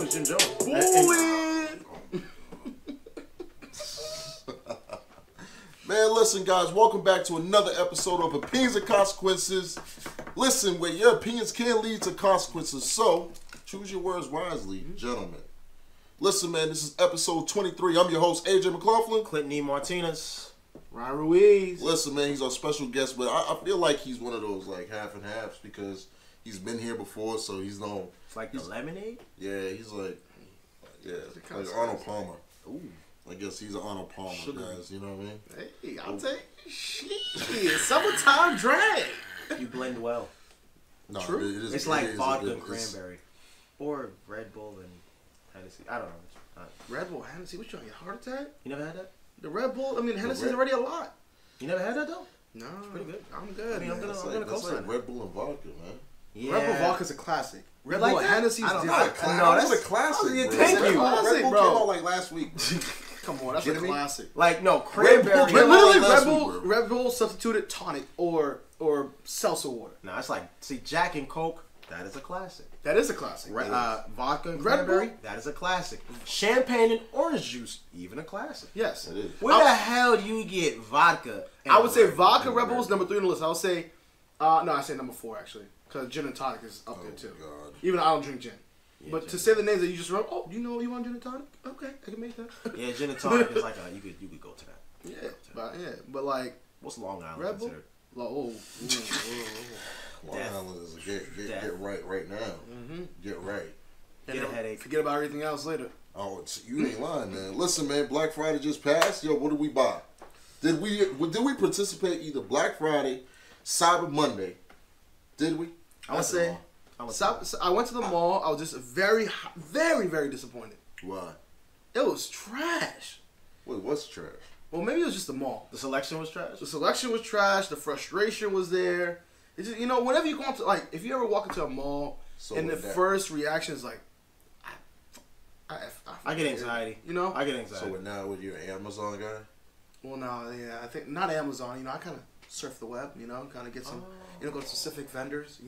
name's Jim Jones. Man, listen, guys. Welcome back to another episode of Opinions and Consequences. Listen, where your opinions can lead to consequences. So, choose your words wisely, gentlemen. Listen, man, this is episode 23. I'm your host, AJ McLaughlin. Clinton Martinez. Ruiz. Listen, man, he's our special guest, but I feel like he's one of those, like, half and halves because he's been here before, so he's known. It's like the lemonade? Yeah, he's like, like Arnold Palmer. Ooh. I guess he's an Arnold Palmer, guys. You know what I mean? Hey, I'll take shit. Summertime drag. You blend well. No, true. It's like vodka and cranberry. Or Red Bull and Hennessy. I don't know. Red Bull, Hennessy. What you trying to get a heart attack? You never had that? The Red Bull? I mean, Hennessy's already a lot. You never had that, though? No. It's pretty good. I'm good. I mean, I'm gonna that's like Red Bull and vodka, man. Yeah. Red Bull vodka's a classic. Red Bull Bull and Hennessy's I don't different. know. That's a classic. Oh, bro. thank you. Red Bull bro. came out like last week. Come on, that's a classic. Like, no, cranberry. Literally, Red Bull substituted tonic or seltzer water. No, it's like, see, Jack and Coke, that is a classic. That is a classic. Vodka and Red cranberry, Bull? that is a classic. Champagne and orange juice, even a classic. Yes. It is. Where the hell do you get vodka? I would say vodka Red Bull is number 3 on the list. I would say, no, I say number 4 actually, because gin and tonic is up there too. God. Even though I don't drink gin. Yeah, but gin. to say the names that you just wrote, oh, you know you want gin and tonic? Okay, I can make that. Yeah, gin and tonic is like you could go to that. But like What's Long Island Red Bull? considered? Long Island is a get right now. Mm-hmm. Get right. Get a headache. Forget about everything else later. Oh, you ain't lying, man. Listen, man, Black Friday just passed. Yo, what did we buy? Did we participate either Black Friday, Cyber Monday? Did we? I went to the mall. I was just very, very disappointed. Why? It was trash. Wait, what's trash? Well, maybe it was just the mall. The selection was trash? The selection was trash. The frustration was there. It's just, whenever you go into, like, if you ever walk into a mall and the first reaction is like, I get anxiety. I get anxiety. So now with your Amazon guy? Well, no, yeah, I think not Amazon. I kind of surf the web. Kind of get some, go to specific vendors.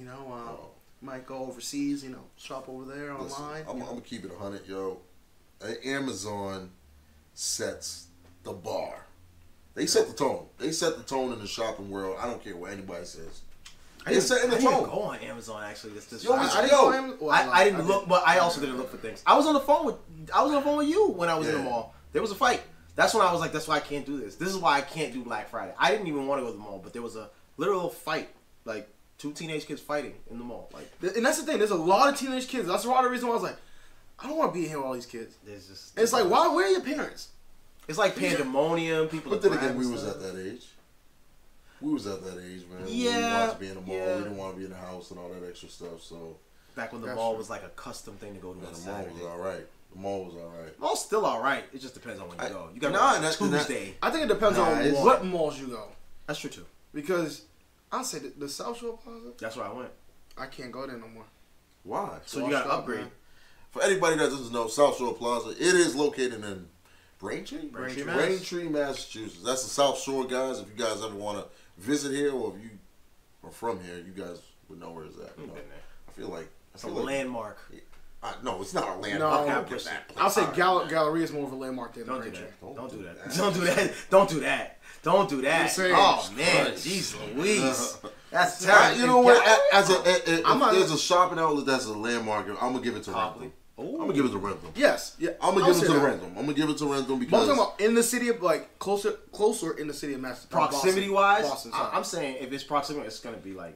Might go overseas. Shop over there online. I'm gonna keep it 100, yo. Amazon sets the bar. They set the tone. They set the tone in the shopping world. I don't care what anybody says. I didn't go on Amazon actually. I didn't look, but I also didn't look for things. I was on the phone with you when I was in the mall. There was a fight. That's when I was like, that's why I can't do this. This is why I can't do Black Friday. I didn't even want to go to the mall, but there was a literal fight, like 2 teenage kids fighting in the mall. Like, and that's the thing. There's a lot of teenage kids. That's one of the reasons why I was like, I don't want to be here with all these kids. It's like, why? Where are your parents? It's like pandemonium. People. But then again, we was at that age. We was at that age, man. Yeah. We didn't want to be in the mall. We didn't want to be in the house and all that extra stuff. So back when the mall was like a custom thing to go to on Saturday. The mall was all right. The mall was all right. Mall's still all right. It just depends on when you go. You got Tuesday. I think it depends on what malls you go. That's true too. Because I'll say the South Shore Plaza. That's where I went. I can't go there no more. Why? So you got to upgrade. Man. For anybody that doesn't know, South Shore Plaza, it is located in Braintree, Massachusetts. That's the South Shore, guys. If you guys ever want to visit here, or if you are from here, you guys would know where it's at. I feel like it's a landmark. No, it's not a landmark. No, I'll say Galleria is more of a landmark than Braintree. Don't do that. Don't do that. Don't do that. Don't do that. Oh man, jeez Louise. That's terrible. You know what? If there's a shopping outlet that's a landmark, I'm gonna give it to Rentham. I'm gonna give it to Rentham. Yes, yeah. I'm gonna give it to Rentham. I'm gonna give it to Rentham because I'm talking about in the city of closer in the city of Massachusetts. Proximity wise, Boston, I'm saying if it's proximity, it's gonna be like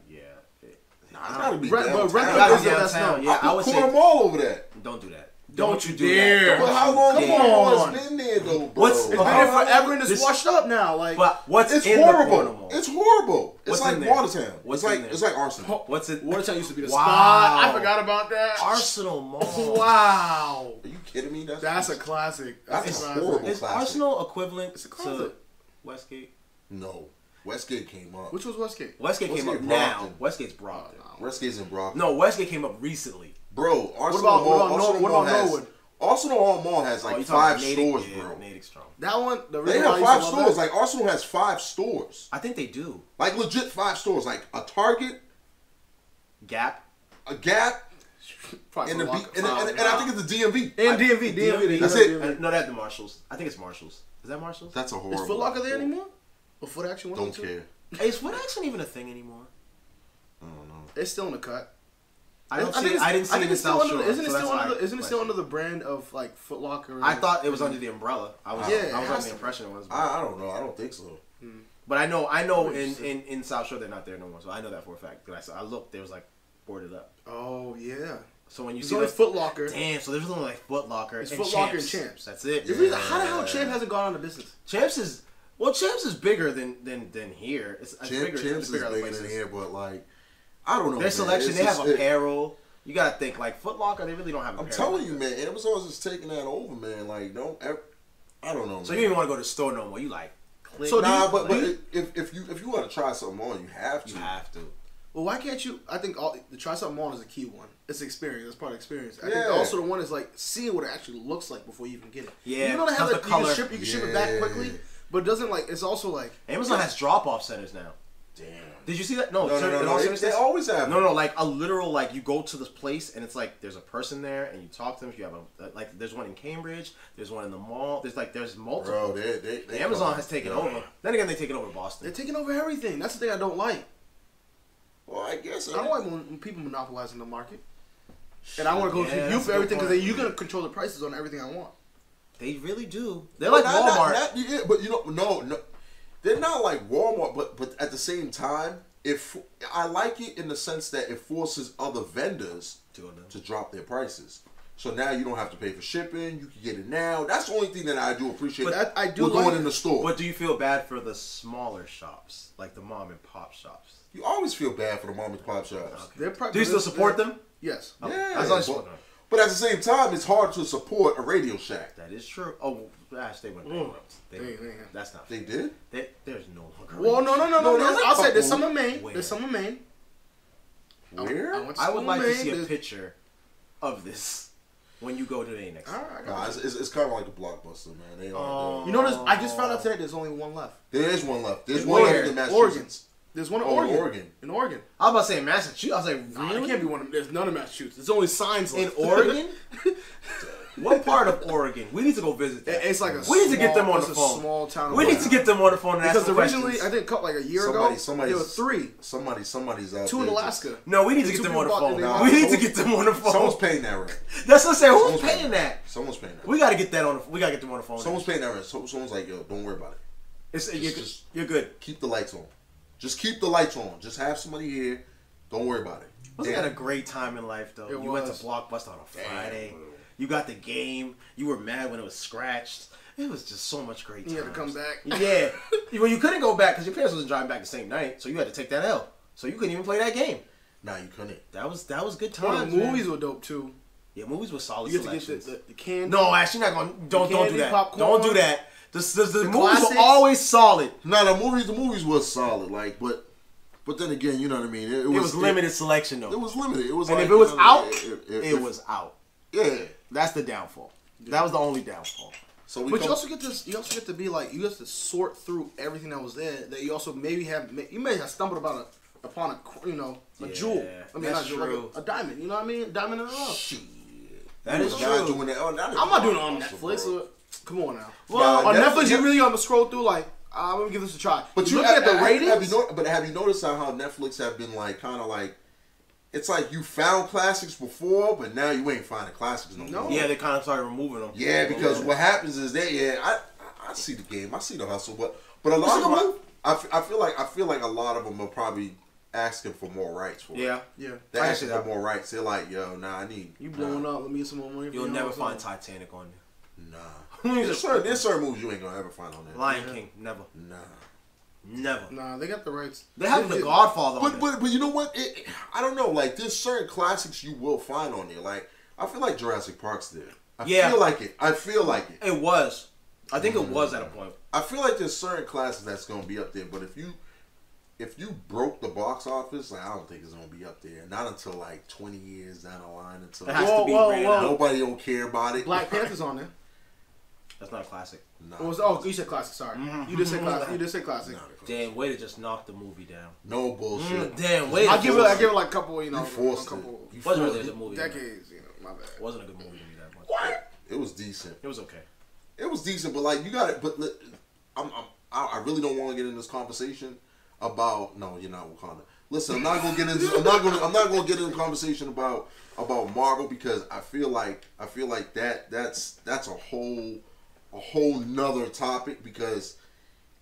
Nah, it's gotta be downtown. But downtown. Yeah, I would say Mall over that. Don't do that. Don't you dare! But how long the mall has been there though, bro? It's been there forever and it's washed up now. Like, but what's it's in horrible. The corner mall? It's horrible. It's like Watertown. It's like Arsenal. What's it? Watertown used to be the spot. I forgot about that. Arsenal Mall. Wow. Are you kidding me? That's a classic. That's a horrible Is classic. Arsenal equivalent to Westgate? No. Westgate came up. Which was Westgate? Westgate came up now. Westgate's Brockton. Westgate's in Brockton. No, Westgate came up recently. Bro, Arsenal Mall. Arsenal Mall has like 5 stores, bro. That one, they have 5 stores. Like Arsenal has 5 stores. I think they do. Like legit 5 stores. Like a Target, Gap, a Gap, Probably And, Foot Locker. and I think it's the DMV. And DMV. That's it. No, that's the Marshalls. I think it's Marshalls. Is that Marshalls? That's a horrible. Is Foot Locker there anymore? Or Foot Action? Don't care. Hey, is Foot Action even a thing anymore? I don't know. It's still in the cut. I didn't see it in South Shore. Isn't it still under the brand of like Foot Locker? I thought it was under the umbrella. I was under the impression it was. I don't know. I don't think so. But I know in South Shore they're not there no more. So I know that for a fact. Because I looked, they was like boarded up. Oh yeah. So when you It's see only the Foot Locker. damn, so there's only like Foot Locker It's and Foot Champs. Locker and Champs. That's it. Yeah. How the hell Champ hasn't gone out of business? Champs is bigger than here. It's bigger. Champs is bigger than here, but like I don't know. Their selection, they have apparel. You gotta think like Foot Locker. They really don't have apparel. I'm telling you, man. Amazon's just taking that over, man. Like I don't know. So man. you don't even want to go to the store no more. You like click. So but if you want to try something on, you have to. You have to. Well, why can't you? I think the try something on is a key one. It's experience. That's part of experience. I think Yeah. also the one is like seeing what it actually looks like before you even get it. Yeah, You know they have the like, color. you can ship it back quickly, but it doesn't like. It's also like Amazon has drop-off centers now. Damn. Did you see that? No, They always have. No, like a literal like you go to this place and it's like there's a person there and you talk to them. If you have like there's one in Cambridge, there's one in the mall. There's multiple. Bro, they Amazon has taken over. Then again, they taken over Boston. they're taking over everything. That's the thing I don't like. Well, I guess I don't like when people monopolizing the market. And I want to go to you for everything because you're gonna control the prices on everything I want. They really do. They're like Walmart. But you know, no, they're not like Walmart. But at the same time, if I like it in the sense that it forces other vendors to drop their prices. So now you don't have to pay for shipping. You can get it now. That's the only thing that I do appreciate. But I do with like going in the store. But do you feel bad for the smaller shops, like the mom and pop shops? You always feel bad for the mom and pop shops. Okay. Do you still support them? Yes. Okay. Yeah. But at the same time, it's hard to support a Radio Shack. That is true. Oh, gosh, they went bankrupt. That's not. They did? There's no longer. Well, no. I'll say there's some in Maine. Where? There's some in Maine. Where? I would like to see a picture of this when you go to the next. All right. Nah, it's kind of like a Blockbuster, man. They are. You know, I just found out today there's only one left. There is one left. There's In one Oregon. left in Massachusetts. There's one in Oregon. Oregon. In Oregon. I was about to say Massachusetts. I was like, Nah, really? it can't be one of them. There's none in Massachusetts. There's only signs In left. Oregon? What part of Oregon? We need to go visit that. It's like a we need to get them on the it's phone. A small town. We need to get them on the phone and ask because them originally, questions. I think like a year ago, there were 3. Somebody's out Two there. in Alaska. No, we need to get Two them on the people phone. bought- We need to get them on the phone. Someone's paying that rent. That's what I'm saying. Who's Someone's paying that? Someone's paying that. We gotta get that on. We gotta get them on the phone. Someone's paying that rent. Someone's like, yo, don't worry about it. You're good. Keep the lights on. Just keep the lights on. Just have somebody here. Don't worry about it. Wasn't that a great time in life though? You went to Blockbuster on a Friday. You got the game. You were mad when it was scratched. It was just so much great time. You had to come back. Yeah. Well, you couldn't go back because your parents wasn't driving back the same night, so you had to take that L. So you couldn't even play that game. Nah, you couldn't. That was good One times. of the movies were dope too. Yeah, movies were solid. You get to get the candy. No, actually, not going. Don't do candy, that. popcorn, Don't do that. The movies classics. were always solid. Nah, the movies was solid. Like, but then again, you know what I mean. It was limited selection though. It was limited. It was. And like, if it was out, it was out. Yeah. That's the downfall. That was the only downfall. So But you also get this. You also get to be like. You have to sort through everything that was there. That you also maybe have. You may have stumbled upon a jewel. I mean, not jewel, like a diamond. You know what I mean? Diamond in the rough. Shit. That is true. Doing that. I'm not doing it on Netflix. So, come on now. Well, on Netflix, you really gonna scroll through like. Let me give this a try. But you look at the ratings. Have you noticed how Netflix have been like kind of like. It's like you found classics before, but now you ain't finding classics no more. Yeah, they kind of started removing them. Yeah, because what happens is I see the game, I see the hustle, but a lot of them, I feel like a lot of them are probably asking for more rights for it. Yeah. They're asking for more rights. They're like, yo, nah, I need. You blowing up? Let me get some more money. You'll never find Titanic on there. Nah. There's certain movies you ain't gonna ever find on there. Lion King, never. Never. Nah, they got the rights. They have The Godfather on there. But you know what? I don't know. Like, there's certain classics you will find on there. Like, I feel like Jurassic Park's there. I feel like it. It was. I think it was at a point. I feel like there's certain classics that's gonna be up there, but if you broke the box office, like, I don't think it's gonna be up there. Not until like 20 years down the line. Until it has to be nobody don't care about it. Black Panther's on there. That's not a classic. You said classic. Sorry, you did say classic. You did say classic. Damn, way to just knock the movie down. No bullshit. Damn, way. I give it like a couple. You know, you forced a couple it. Wasn't really a good movie. Decades. You know, my bad. It wasn't a good movie to me that much. What? It was decent. It was okay. It was decent, but like you got it. But I really don't want to get in this conversation about. No, you're not Wakanda. Listen, I'm not gonna get into. I'm not gonna get into a conversation about Marvel because I feel like that's a whole nother topic because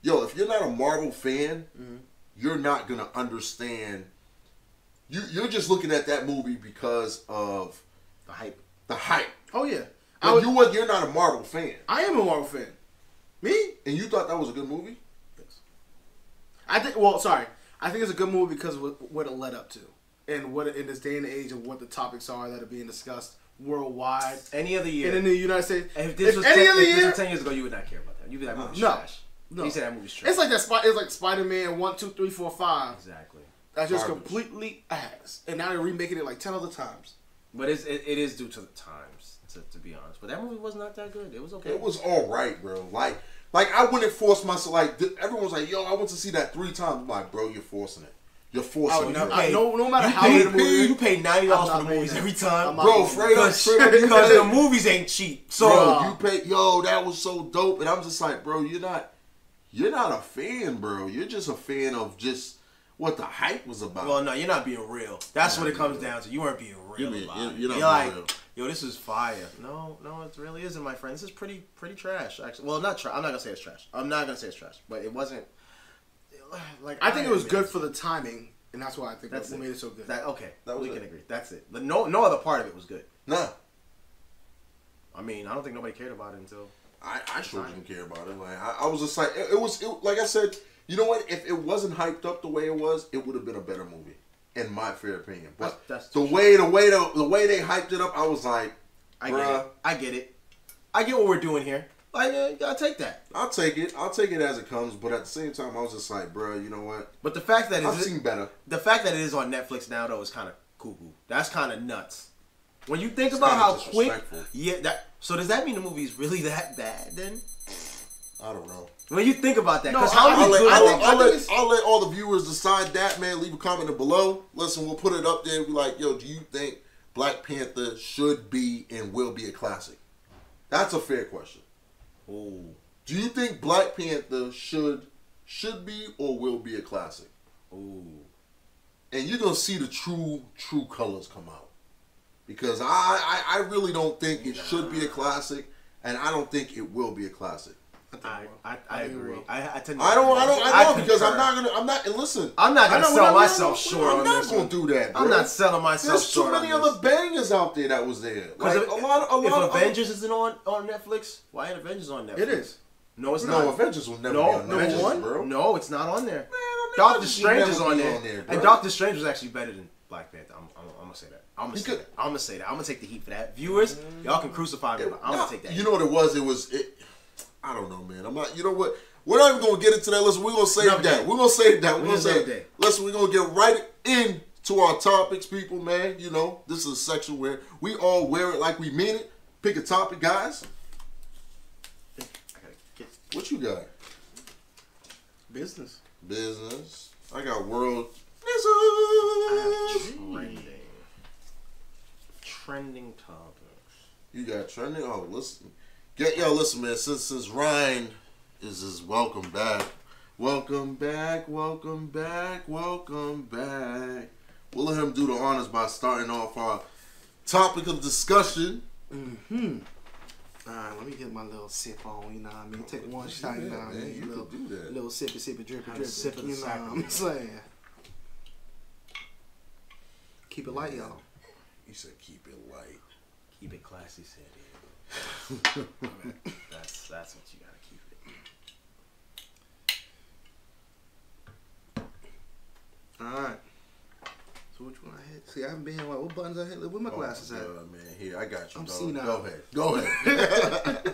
yo, if you're not a Marvel fan, you're not gonna understand. You're just looking at that movie because of the hype. The hype. Oh yeah. You're not a Marvel fan. I am a Marvel fan. Me? And you thought that was a good movie? Yes. I think it's a good movie because of what it led up to, and what in this day and age of what the topics are that are being discussed worldwide. Any other year, and in the United States. If this was 10 years ago, you would not care about that. You'd be like, movie's trash. No, you said that movie's trash. It's like that. It's like Spider-Man 1, 2, 3, 4, 5. Exactly. That's just completely ass, and now they're remaking it like 10 other times. But it is due to the times, to be honest. But that movie was not that good. It was okay. It was all right, bro. Like I wouldn't force myself. Like everyone was like, "Yo, I went to see that 3 times." I'm like, bro, you're forcing it. You're forcing it. No matter how you pay $90 for the movies every time, bro. Because the movies ain't cheap. So bro, you pay. Yo, that was so dope, and I'm just like, bro, you're not a fan, bro. You're just a fan of just what the hype was about. Well, no, you're not being real. That's what it comes down to. You weren't being real about it. You're like, real. Yo, this is fire. No, it really isn't, my friend. This is pretty trash, actually. Well, not trash. I'm not gonna say it's trash. But it wasn't. Like I think it was good for the timing, and that's why I think that's what made it so good. We can agree. That's it. But no other part of it was good. Nah. I mean, I don't think nobody cared about it until. I sure didn't care about it. Like I was just like, it was like I said. You know what? If it wasn't hyped up the way it was, it would have been a better movie, in my fair opinion. But that's the way they hyped it up, I was like, I get it. I get what we're doing here. Like, I'll take that. I'll take it as it comes. But at the same time, I was just like, bro, you know what? But the fact that I've seen better. The fact that it is on Netflix now, though, is kind of cuckoo. That's kind of nuts. When you think about how quick, so does that mean the movie's really that bad then? I don't know. When you think about that, because I'll let all the viewers decide that, man. Leave a comment below. Listen, we'll put it up there. Be like, yo, do you think Black Panther should be and will be a classic? That's a fair question. Ooh. Do you think Black Panther should be or will be a classic? Ooh. And you're gonna see the true colors come out. Because I really don't think it should be a classic, and I don't think it will be a classic. I agree. I don't because I'm not and listen. I'm not gonna sell myself short. I'm not gonna do that, bro. I'm not selling myself short. There's too many other bangers out there that was there. Like a lot if Avengers isn't on Netflix, why ain't Avengers on Netflix? It is. No, it's not. No, Avengers will never be on Netflix, bro. No, it's not on there. Doctor Strange is on there. And Doctor Strange was actually better than Black Panther. I'm gonna say that. I'm gonna say that. I'm gonna take the heat for that. Viewers, y'all can crucify me, but I'm gonna take that. You know what it was? I don't know, man. I'm not. You know what? We're not even gonna get into that. Listen, we're gonna save that. We're gonna save that. We're gonna save that. Listen, we're gonna get right into our topics, people, man. You know, this is a section where we all wear it like we mean it. Pick a topic, guys. What you got? Business. I got world trending topics. You got trending? Oh, listen. Listen, man. Since Ryan is welcome back. Welcome back. We'll let him do the honors by starting off our topic of discussion. Mm-hmm. All right, let me get my little sip on, you know what I mean? Take one shot, you know what I mean? You little, do that. Little sippy, drippy, you know what I'm saying? Keep it light, y'all. You said keep it light. Keep it classy, said That's what you gotta keep it. Alright. So which one I hit? See, I haven't been here. What buttons I hit? Where my glasses at? Man, here, I got you. I'm senile. Go ahead.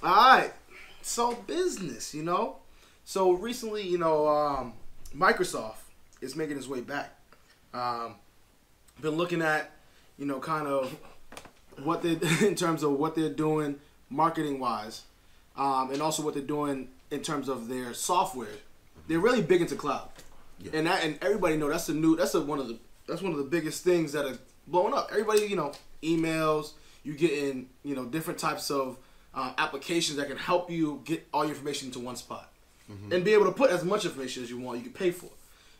Alright. So business, you know? So recently, you know, Microsoft is making its way back. Been looking at, you know, kind of what they in terms of what they're doing marketing wise, and also what they're doing in terms of their software. They're really big into cloud, and everybody know that's one of the biggest things that are blowing up. Everybody, emails, you getting different types of applications that can help you get all your information into one spot, and be able to put as much information as you want. You can pay for,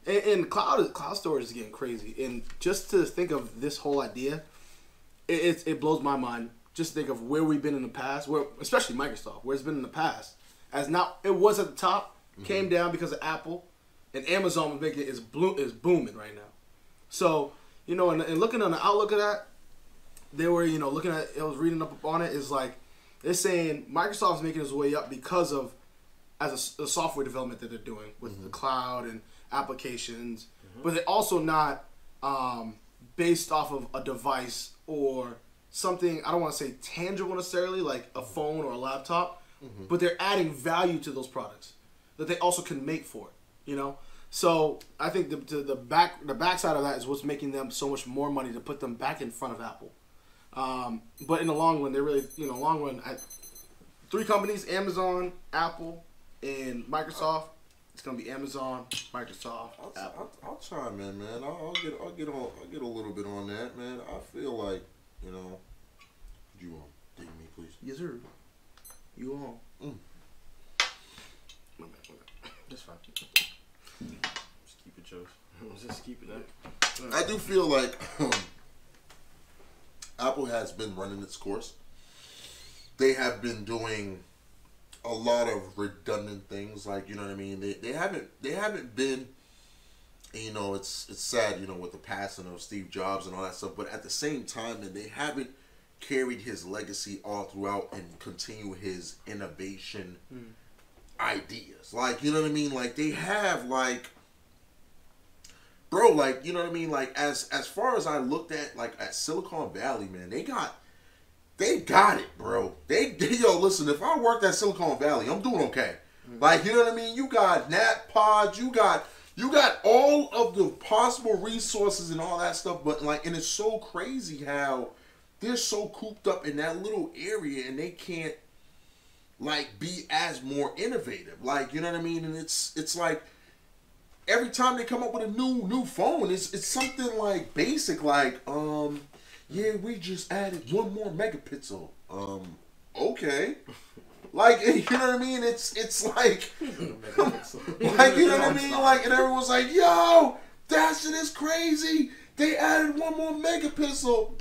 and cloud storage is getting crazy. And just to think of this whole idea, it blows my mind. Just think of where we've been in the past, especially Microsoft, where it's been in the past. As now, it was at the top, came down because of Apple, and Amazon is booming right now. So, and looking on the outlook of that, they were, looking at, I was reading up on it, is like, they're saying Microsoft's making its way up because of, as a software development that they're doing with the cloud and applications, but they're also not based off of a device or something, I don't want to say tangible necessarily, like a phone or a laptop, but they're adding value to those products that they also can make for it, So I think the backside of that is what's making them so much more money to put them back in front of Apple. But in the long run, they're really, long run, 3 companies, Amazon, Apple, and Microsoft. It's gonna be Amazon, Microsoft, Apple. I'll chime in, man. I'll get a little bit on that, man. I feel like, could you dig me, please? Yes, sir. You on? That's fine. Just keep it yours. Just keep it up. I do feel like Apple has been running its course. They have been doing a lot of redundant things, like, you know what I mean. They haven't been. It's sad, with the passing of Steve Jobs and all that stuff. But at the same time, and they haven't carried his legacy all throughout and continue his innovation ideas. Like, you know what I mean? Like, they have, like, bro, like, you know what I mean? Like, as far as I looked at, like, at Silicon Valley, man, they got it, bro. Yo, listen, if I worked at Silicon Valley, I'm doing okay. Like, you know what I mean? You got NAT pods, you got all of the possible resources and all that stuff, but, like, and it's so crazy how they're so cooped up in that little area and they can't, like, be as more innovative. Like, you know what I mean? And it's like, every time they come up with a new phone, it's something like basic, like, yeah, we just added 1 more megapixel. Okay. Like, you know what I mean? It's like, like, you know what I mean? Like, and everyone's like, yo, that shit is crazy. They added 1 more megapixel.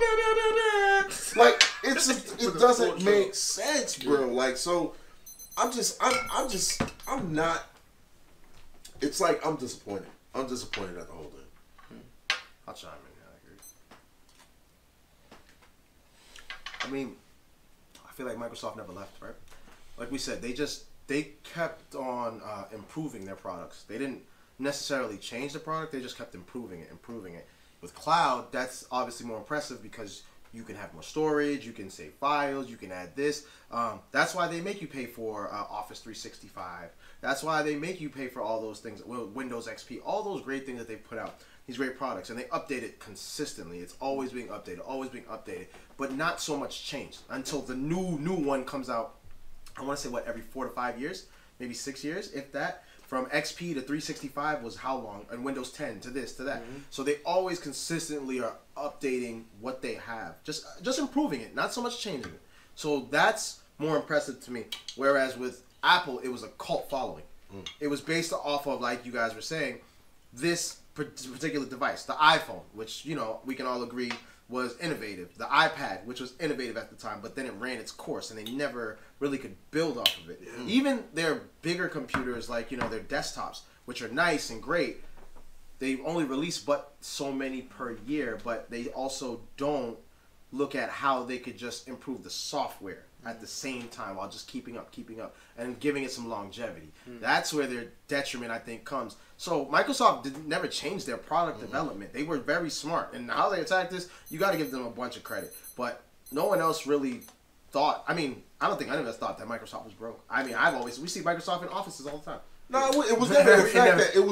Like, it doesn't make sense, bro. Like, so I'm not. It's like, I'm disappointed. I'm disappointed at the whole thing. I'll chime in. I mean, I feel like Microsoft never left, right? Like we said, they kept on improving their products. They didn't necessarily change the product. They just kept improving it. With cloud, that's obviously more impressive because you can have more storage, you can save files, you can add this. That's why they make you pay for Office 365. That's why they make you pay for all those things, Windows XP, all those great things that they put out, these great products, and they update it consistently. It's always being updated, but not so much change until the new one comes out. I want to say, every 4 to 5 years, maybe 6 years, if that. From XP to 365 was how long? And Windows 10 to this, to that. So they always consistently are updating what they have. Just improving it, not so much changing it. So that's more impressive to me. Whereas with Apple, it was a cult following. It was based off of, like you guys were saying, this particular device, the iPhone, which, we can all agree was innovative. The iPad, which was innovative at the time, but then it ran its course and they never really could build off of it. Even their bigger computers, like, their desktops, which are nice and great, they only release but so many per year, but they also don't look at how they could just improve the software at the same time while just keeping up, and giving it some longevity. That's where their detriment, I think, comes. So Microsoft never changed their product development. They were very smart. And how they attacked this, you got to give them a bunch of credit. But no one else really thought, I don't think any of us thought that Microsoft was broke. We see Microsoft in offices all the time. No, it was never the fact that, it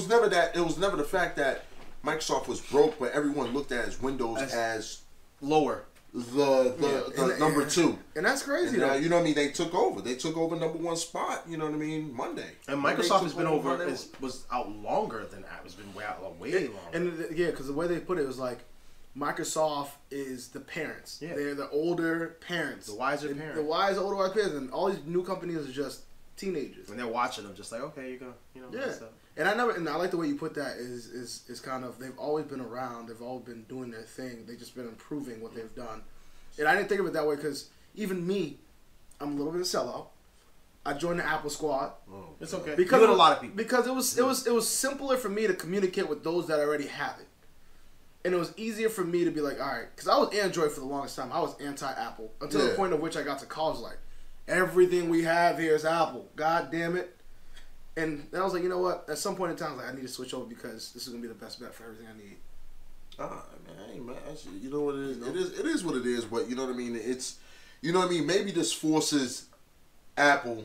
was never the fact that Microsoft was broke, but everyone looked at Windows as lower. the number 2. And that's crazy, and, though. you know what I mean? They took over. They took over number 1 spot, you know what I mean, Monday. And Microsoft has been was out longer than Apple. It's been way longer. And yeah, because the way they put it was like, Microsoft is the parents. Yeah. They're the older parents. The wiser parents. The wise, older, wise parents. And all these new companies are just teenagers. And they're watching them just like, okay, you're going to, yeah. And I like the way you put that is kind of, they've always been around. They've always been doing their thing. They've just been improving what they've done. And I didn't think of it that way because even me, I'm a little bit of a sellout. I joined the Apple squad. Oh, it's okay. Because a lot of people. Because it was simpler for me to communicate with those that already have it. And it was easier for me to be like, all right, because I was Android for the longest time. I was anti-Apple until the point of which I got to college. Like, everything we have here is Apple. God damn it. And then I was like, you know what? At some point in time, I was like, I need to switch over because this is going to be the best bet for everything I need. Man, you know what it is? It is what it is, but you know what I mean? It's, you know what I mean? Maybe this forces Apple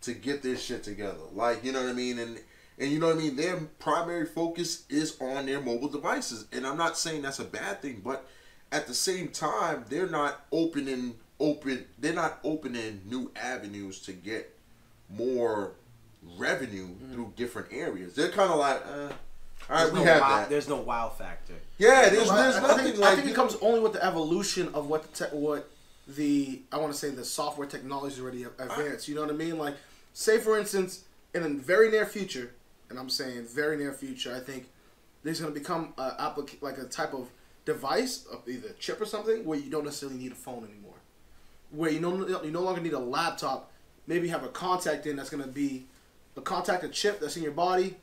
to get their shit together. Like, you know what I mean? And you know what I mean? Their primary focus is on their mobile devices. And I'm not saying that's a bad thing, but at the same time, they're not opening new avenues to get more revenue through different areas. They're kind of like, all right, we have that. There's no wow factor. Yeah, there's nothing. I think it comes only with the evolution of what I want to say the software technology is already advanced. You know what I mean? Like, say for instance, in the very near future, and I'm saying very near future, I think there's going to become like a type of device, either a chip or something, where you don't necessarily need a phone anymore. Where you no longer need a laptop. Maybe have a contact in that's going to be a chip that's in your body.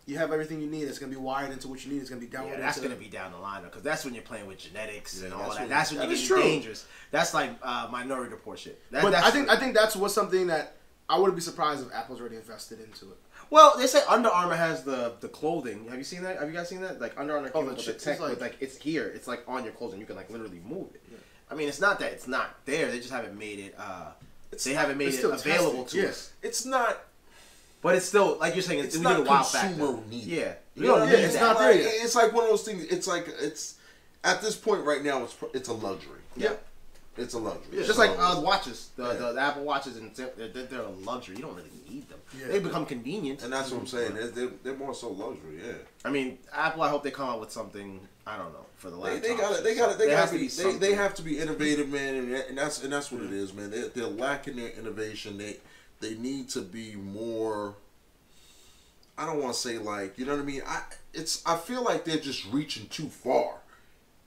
You have everything you need. It's going to be wired into what you need. It's going to be downloaded. Yeah, that's going to be down the line, because that's when you're playing with genetics and all that. That's when you're getting dangerous. That's like Minority Report shit. But I think that's something that I wouldn't be surprised if Apple's already invested into it. Well, they say Under Armour has the clothing. Have you seen that? Have you guys seen that? Like Under Armour the with tech, it's here. It's like on your clothing. You can like literally move it. Yeah. I mean, it's not that it's not there. They just haven't made it. They haven't made it available to us. It's not. But it's still, like you're saying, it's we not need a wow factor. Consumer need. Yeah. You know, it's not there yet. It's like one of those things. It's like at this point right now. It's a luxury. Yeah. It's a luxury. Yeah. Just like watches, the Apple watches, and they're a luxury. You don't really need them. Yeah. They become convenient. And that's what I'm saying. They're more so luxury. Yeah. I mean, Apple. I hope they come out with something. I don't know, for the laptop. They have to be innovative, man, and that's what it is, man. They're lacking their innovation. They need to be more. I don't want to say like, you know what I mean. I feel like they're just reaching too far.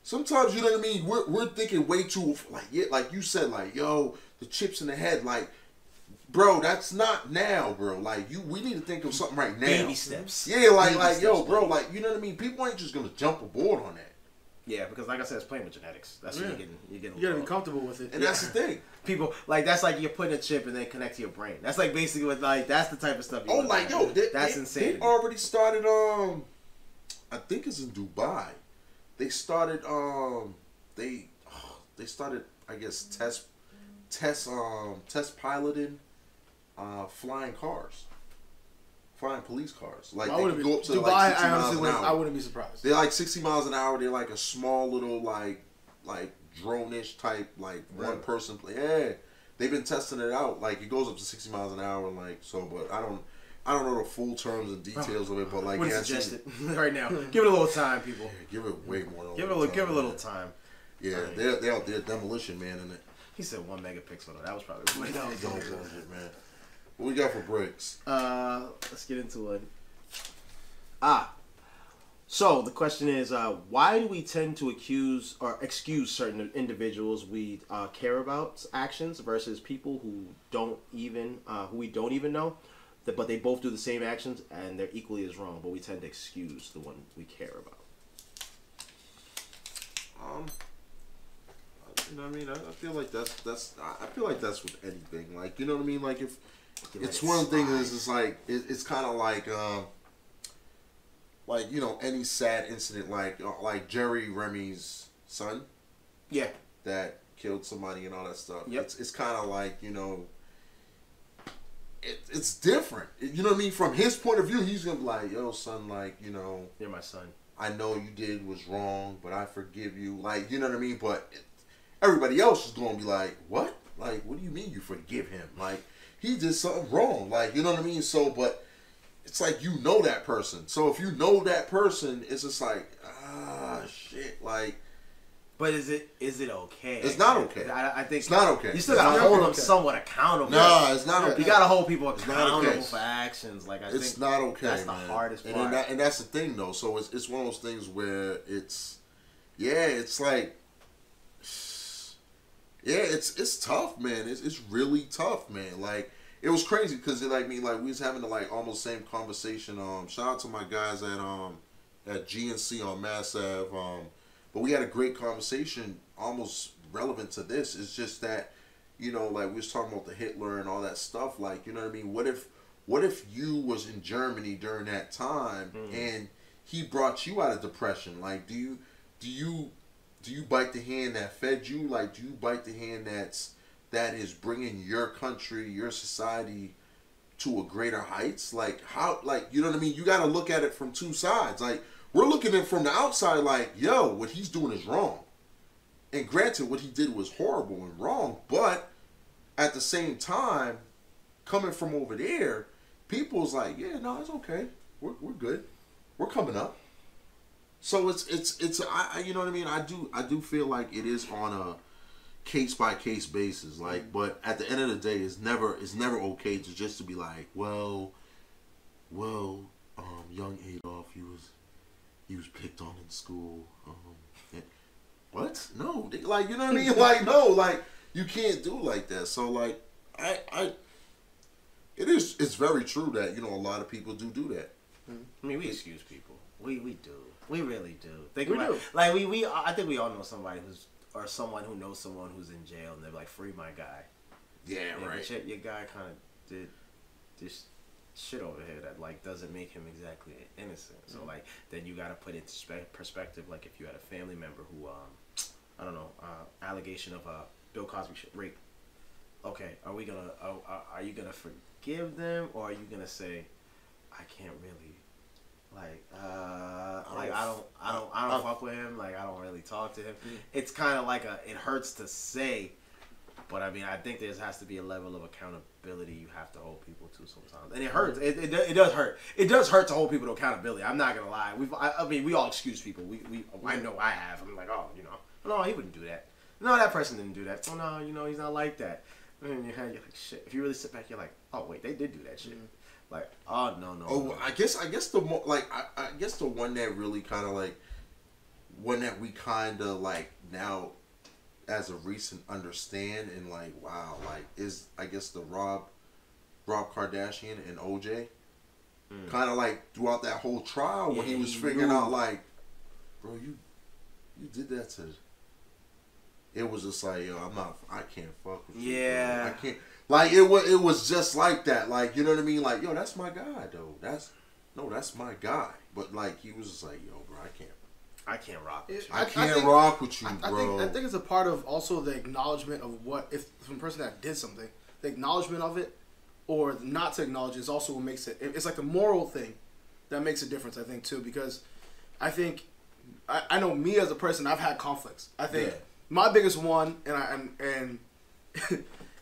Sometimes, you know what I mean. We're thinking way too like you said, like, yo, the chips in the head, like, bro, that's not now, bro. Like, we need to think of something right now. Baby steps. Yeah, like yo, bro, like, you know what I mean. People ain't just gonna jump aboard on that. Yeah, because like I said, it's playing with genetics. That's what you're getting. You gotta be comfortable with it, and that's the thing. People like that's like you're putting a chip and then connect to your brain. That's like basically what that's the type of stuff. That's insane. They already started. I think it's in Dubai. They started. They started. I guess test piloting, flying cars. Flying police cars. Like, they go up to Dubai, like 60 miles an hour. I wouldn't be surprised. They're like 60 miles an hour. They're like a small little like drone-ish type, like one person plane. Yeah. They've been testing it out. Like, it goes up to 60 miles an hour, like, so, but I don't know the full terms and details of it, but like, wouldn't suggest it right now. Give it a little time, people. Yeah, give it way more than give it a little time. Yeah, they're out there demolition man in it. He said 1 megapixel. That was probably way down. Man. What we got for breaks? Let's get into it. So the question is, why do we tend to accuse or excuse certain individuals we care about's actions versus people who we don't even know, but they both do the same actions and they're equally as wrong, but we tend to excuse the one we care about? You know what I mean? I feel like that's with anything. Like, you know what I mean? Like, if it's one thing is it's like it's kind of like you know, any sad incident like Jerry Remy's son, that killed somebody and all that stuff. It's kind of like, you know, it's different. You know what I mean? From his point of view, he's gonna be like, yo, son, like, you know, you're my son. I know you did was wrong, but I forgive you. Like, you know what I mean? But everybody else is going to be like, what? Like, what do you mean you forgive him? Like, he did something wrong. Like, you know what I mean? So, but it's like you know that person. So if you know that person, it's just like, shit. Like, but is it okay? It's not okay. I think it's not okay. You still gotta hold them somewhat accountable. No, it's not okay. You gotta hold people accountable for actions. Like it's not okay. That's man. the hardest part. And that's the thing, though. So it's one of those things where it's like, it's tough, man. It's really tough, man. Like, it was crazy because we was having the like almost same conversation. Shout out to my guys at GNC on Mass Ave. But we had a great conversation, almost relevant to this. It's just that, you know, like we was talking about the Hitler and all that stuff. Like, you know what I mean? What if you was in Germany during that time and he brought you out of depression? Like, do you bite the hand that fed you? Like, do you bite the hand that is bringing your country, your society to a greater heights? Like, how? Like, you know what I mean? You got to look at it from two sides. Like, we're looking at it from the outside like, yo, what he's doing is wrong. And granted, what he did was horrible and wrong, but at the same time, coming from over there, people's like, yeah, no, it's okay. We're good. We're coming up. So it's you know what I mean? I do feel like it is on a case by case basis. Like, but at the end of the day, it's never okay to just to be like, well, young Adolf, he was picked on in school. What? No, like, you know what I mean? Like, no, like, you can't do like that. So like, it's very true that, you know, a lot of people do that. I mean, we excuse people. We do. We really do. Think about it. Like, I think we all know somebody or someone who knows someone who's in jail, and they're like, free my guy. Yeah, right. Your guy kind of did this shit over here that, like, doesn't make him exactly innocent. So, like, then you got to put into perspective, like, if you had a family member who, I don't know, allegation of Bill Cosby rape. Okay, are you gonna forgive them, or are you gonna say, I can't really, like, I don't fuck with him, like, I don't really talk to him. It's kind of like it hurts to say, but I mean, I think there has to be a level of accountability you have to hold people to sometimes, and it hurts. It does hurt. It does hurt to hold people to accountability. I'm not gonna lie. I mean, we all excuse people. I know I have. I'm like, oh, you know, no, he wouldn't do that. No, that person didn't do that. Oh no, you know, he's not like that. And you're like, shit. If you really sit back, you're like, oh wait, they did do that shit. Like, oh no. Oh, no. I guess the more like I guess the one that really kind of like one that we kind of like now as a recent understand and like, wow, like is, I guess, the Rob Kardashian and OJ kind of like throughout that whole trial when he was figuring out like, bro, you did that to. It was just like, yo, I can't fuck with you. Yeah. Bro. I can't. Like, it was just like that. Like, you know what I mean? Like, yo, that's my guy, though. That's my guy. But, like, he was just like, yo, bro, I can't rock with you. I can't rock with you, bro. I think it's a part of also the acknowledgement of what, if from a person that did something, the acknowledgement of it, or not to acknowledge it is also what makes it, it's like the moral thing that makes a difference, I think, too. Because I think, I know me as a person, I've had conflicts. I think my biggest one, and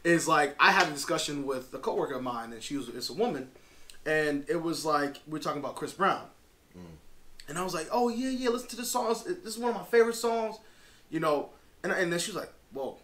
is like, I had a discussion with a coworker of mine, and it's a woman, and it was like, we're talking about Chris Brown. And I was like, oh, yeah, listen to this song. This is one of my favorite songs, you know. And then she was like, well,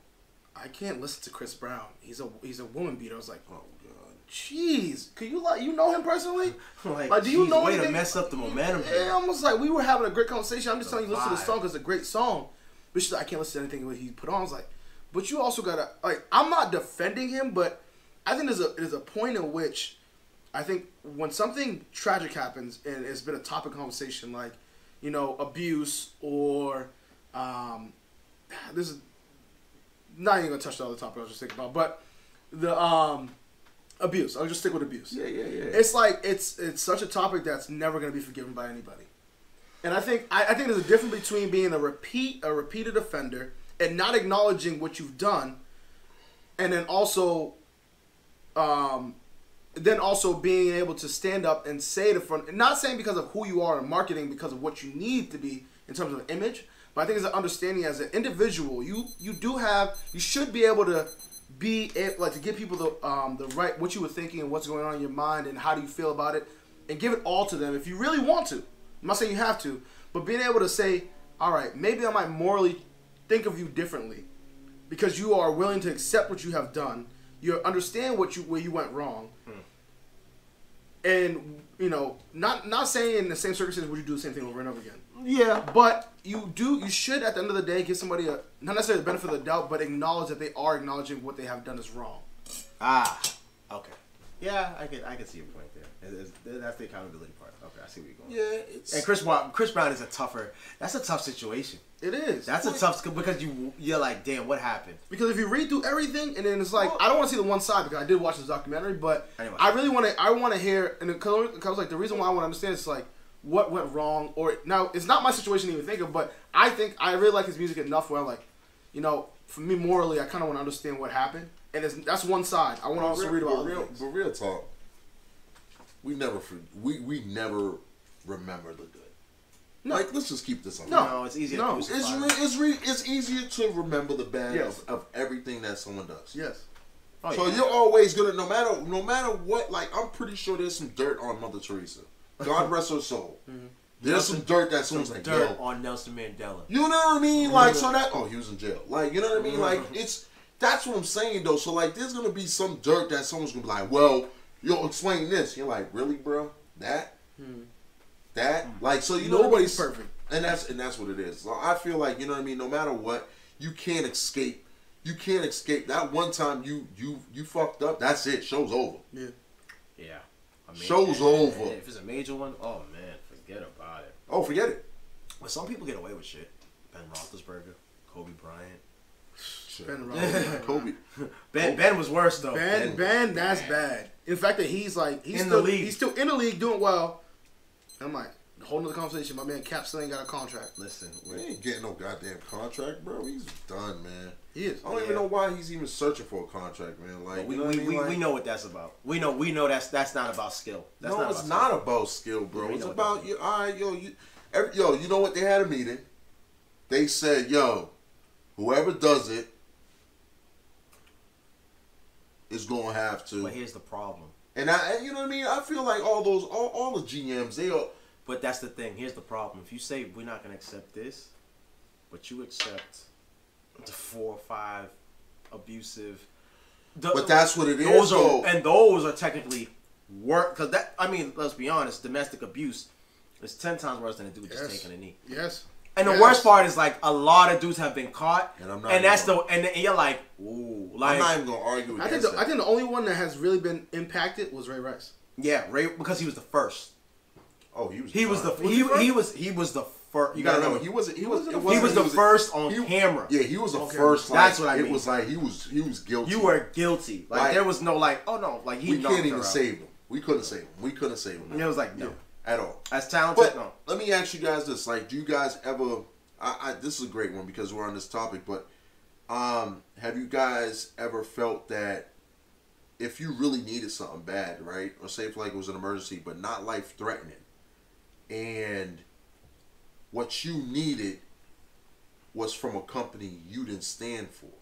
I can't listen to Chris Brown. He's a woman beater. I was like, oh, God. Jeez. Could you know him personally? like, do you know way anything? To mess up the momentum. Yeah, almost like we were having a great conversation. I'm just telling you, listen to the song because it's a great song. But she's like, I can't listen to anything he put on. I was like, but you also got to, like, I'm not defending him, but I think there's a point in which I think when something tragic happens and it's been a topic of conversation, like, you know, abuse or this is not even gonna touch the other topic I was just thinking about, but the abuse. I'll just stick with abuse. Yeah. It's like it's such a topic that's never gonna be forgiven by anybody, and I think there's a difference between being a repeated offender and not acknowledging what you've done, and then also being able to stand up and say it in front, not saying because of who you are in marketing, because of what you need to be in terms of image, But I think it's an understanding as an individual. You should be able to to give people the right what you were thinking and what's going on in your mind and how do you feel about it, and give it all to them if you really want to. I'm not saying you have to, but being able to say, all right, maybe I might morally think of you differently because you are willing to accept what you have done. You understand where you went wrong. And, not saying in the same circumstances would you do the same thing over and over again. Yeah. But you should, at the end of the day, give somebody not necessarily the benefit of the doubt, but acknowledge that they are acknowledging what they have done is wrong. Okay. Yeah, I can see your point there. That's the accountability part. Okay, I see where you're going. Yeah, and Chris Brown is that's a tough situation. It is. That's a tough, because you're like, damn, what happened? Because if you read through everything, and then it's like, I don't want to see the one side because I did watch this documentary, but I really want to hear, and because like the reason why I want to understand is like what went wrong, or now it's not my situation to even think of, but I really like his music enough where I'm like, for me morally, I kind of want to understand what happened, and that's one side. I want to also read about but real talk. We never remember the good. No. Like, let's just keep this on. No, it's easier. No, it's easier to remember the bad of everything that someone does. Yes. So you're always gonna, no matter what. Like, I'm pretty sure there's some dirt on Mother Teresa. God rest her soul. Mm-hmm. There's some dirt that someone's like, dirt on Nelson Mandela. You know what I mean? Like, so that he was in jail. Like, you know what I mean? Like, that's what I'm saying though. So like, there's gonna be some dirt that someone's gonna be like, well, you'll explain this. You're like, really, bro? That. Like, so nobody's perfect, and that's what it is. So I feel like, you know what I mean, no matter what, you can't escape that one time you fucked up. That's it. Show's over. Yeah. Show's over. If it's a major one, oh man, forget about it. Oh, forget it. But some people get away with shit. Ben Roethlisberger, Kobe Bryant. Kobe. Ben was worse though. Ben, that's bad. In fact, that he's still in the league doing well. I'm like, whole nother conversation. My man Cap still ain't got a contract. Listen, we ain't getting no goddamn contract, bro. He's done, man. He is. I don't even know why he's even searching for a contract, man. Like, we know what that's about. We know that's not about skill. It's not about skill, bro. It's about you. All right, you know what? They had a meeting. They said, whoever does it is gonna have to. But here's the problem. And you know what I mean? I feel like all the GMs, they are. But that's the thing. Here's the problem. If you say we're not gonna accept this, but you accept the 4 or 5 abusive. But that's what it is. Those are technically work, because let's be honest. Domestic abuse is 10 times worse than a dude just taking a knee. Yes. And the worst part is, like, a lot of dudes have been caught, and you're like, ooh, like, I'm not even gonna argue against that. I think the only one that has really been impacted was Ray Rice. Yeah, Ray, because he was the first. Oh, he was the first. You gotta remember, he was the first on camera. Yeah, he was the first. Like, that's what I mean. It was like he was guilty. You were guilty. Like there was no we can't even save him. We couldn't save him. And it was like no. At all. As talented, but let me ask you guys this. Like, do you guys ever... this is a great one because we're on this topic, but have you guys ever felt that if you really needed something bad, right? Or say if like it was an emergency, but not life-threatening, and what you needed was from a company you didn't stand for,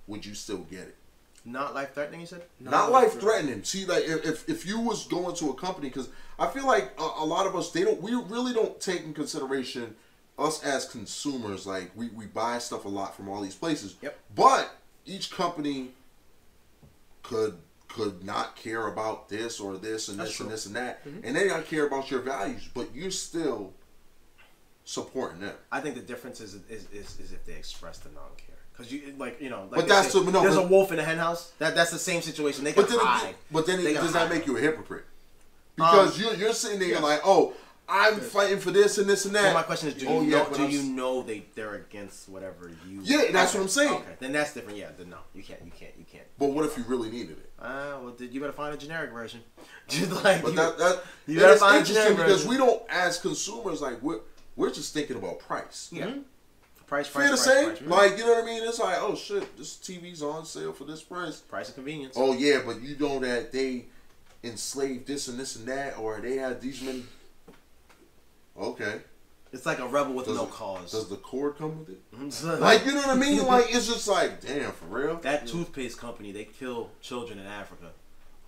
would you still get it? Not life-threatening, you said? Not life-threatening. See, like, if you was going to a company, because I feel like a lot of us, we really don't take in consideration us as consumers. Like, we buy stuff a lot from all these places. Yep. But each company could not care about this or this and this and this and that. Mm-hmm. And they don't care about your values, but you're still supporting them. I think the difference is if they express the non-care. Because but that's there's a wolf in the hen house. That's the same situation. They can hide. But then does that make you a hypocrite? Because you're sitting there like, oh, I'm fighting for this and this and that. Well, my question is, do you know they're against whatever you? Yeah, that's what I'm saying. Okay, then that's different. Yeah, then no, you can't. But what if you really needed it? Well, you better find a generic version. You better find a generic version because we don't, as consumers, like we're just thinking about price. Yeah. Mm-hmm. Price. Like, you know what I mean? It's like, oh shit, this TV's on sale for this price. Price of convenience. Oh yeah, but you know that they enslaved this and this and that, or they had these many. Okay. It's like a rebel with no cause. Does the cord come with it? Like, you know what I mean? Like, it's just like, damn, for real? That toothpaste company, they kill children in Africa.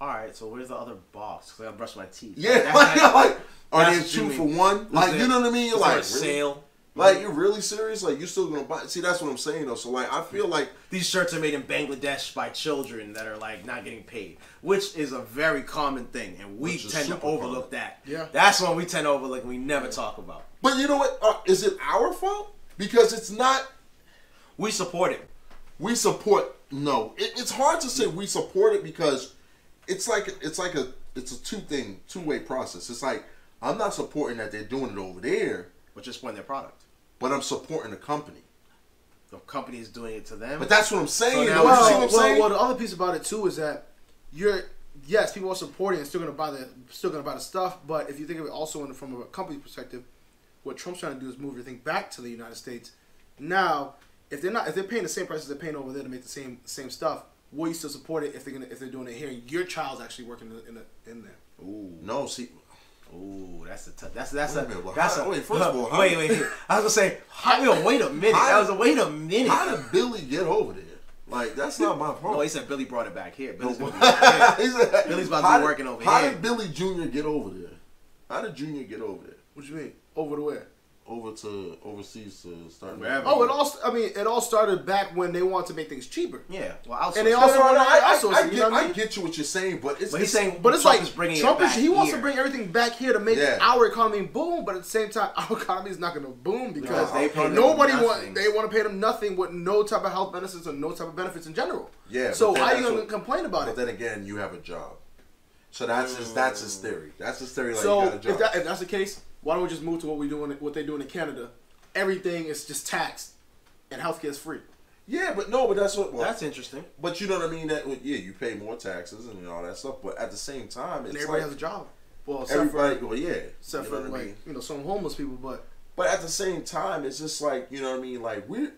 All right, so where's the other box? Because I gotta brush my teeth. Yeah, like are they 2 for 1? Like, you know what I mean? You're like, really? Sale. Like, you're really serious? Like, you still gonna buy? See, that's what I'm saying though. So like, I feel like these shirts are made in Bangladesh by children that are like not getting paid, which is a very common thing, and we tend to overlook that. Yeah, that's one we tend to overlook and we never talk about. But you know what? Is it our fault? Because it's not. We support it. We support. No, it's hard to say we support it because it's a two-way process. It's like I'm not supporting that they're doing it over there, but just supporting their product. But I'm supporting the company. The company is doing it to them. But that's what I'm saying. So well, the other piece about it too is that yes, people are supporting and still gonna buy the stuff. But if you think of it also from a company perspective, what Trump's trying to do is move everything back to the United States. Now, if they're paying the same prices they're paying over there to make the same stuff, will you still support it if they're doing it here? And your child's actually working in there. Ooh, no, see. Ooh, that's a tough. Wait, first of all, wait. I was gonna say, wait a minute. Wait a minute. How did Billy get over there? Like, that's not my fault. No, he said Billy brought it back here. Billy's about to be working over here. How did Billy Jr. get over there? How did Junior get over there? What you mean? Over to where? Over to overseas to start. Oh, it all started back when they wanted to make things cheaper. Yeah, well, outsourcing. And they also I get you what you're saying, but he's saying, but it's Trump like is bringing Trump it back he wants to bring everything back here to make our economy boom, but at the same time, our economy is not going to boom because they want to pay them nothing with no type of health benefits or no type of benefits in general. Yeah. So how are you going to complain about it? But then again, you have a job. So that's his theory. That's his theory. Like, so you got a job. if that's the case, why don't we just move to what they're doing in Canada? Everything is just taxed, and healthcare is free. Yeah, but that's what. Well, that's interesting. But you know what I mean? That you pay more taxes and all that stuff. But at the same time, it's everybody has a job. Well, everybody. Except for like some homeless people, but at the same time, it's just like you know what I mean. Like we're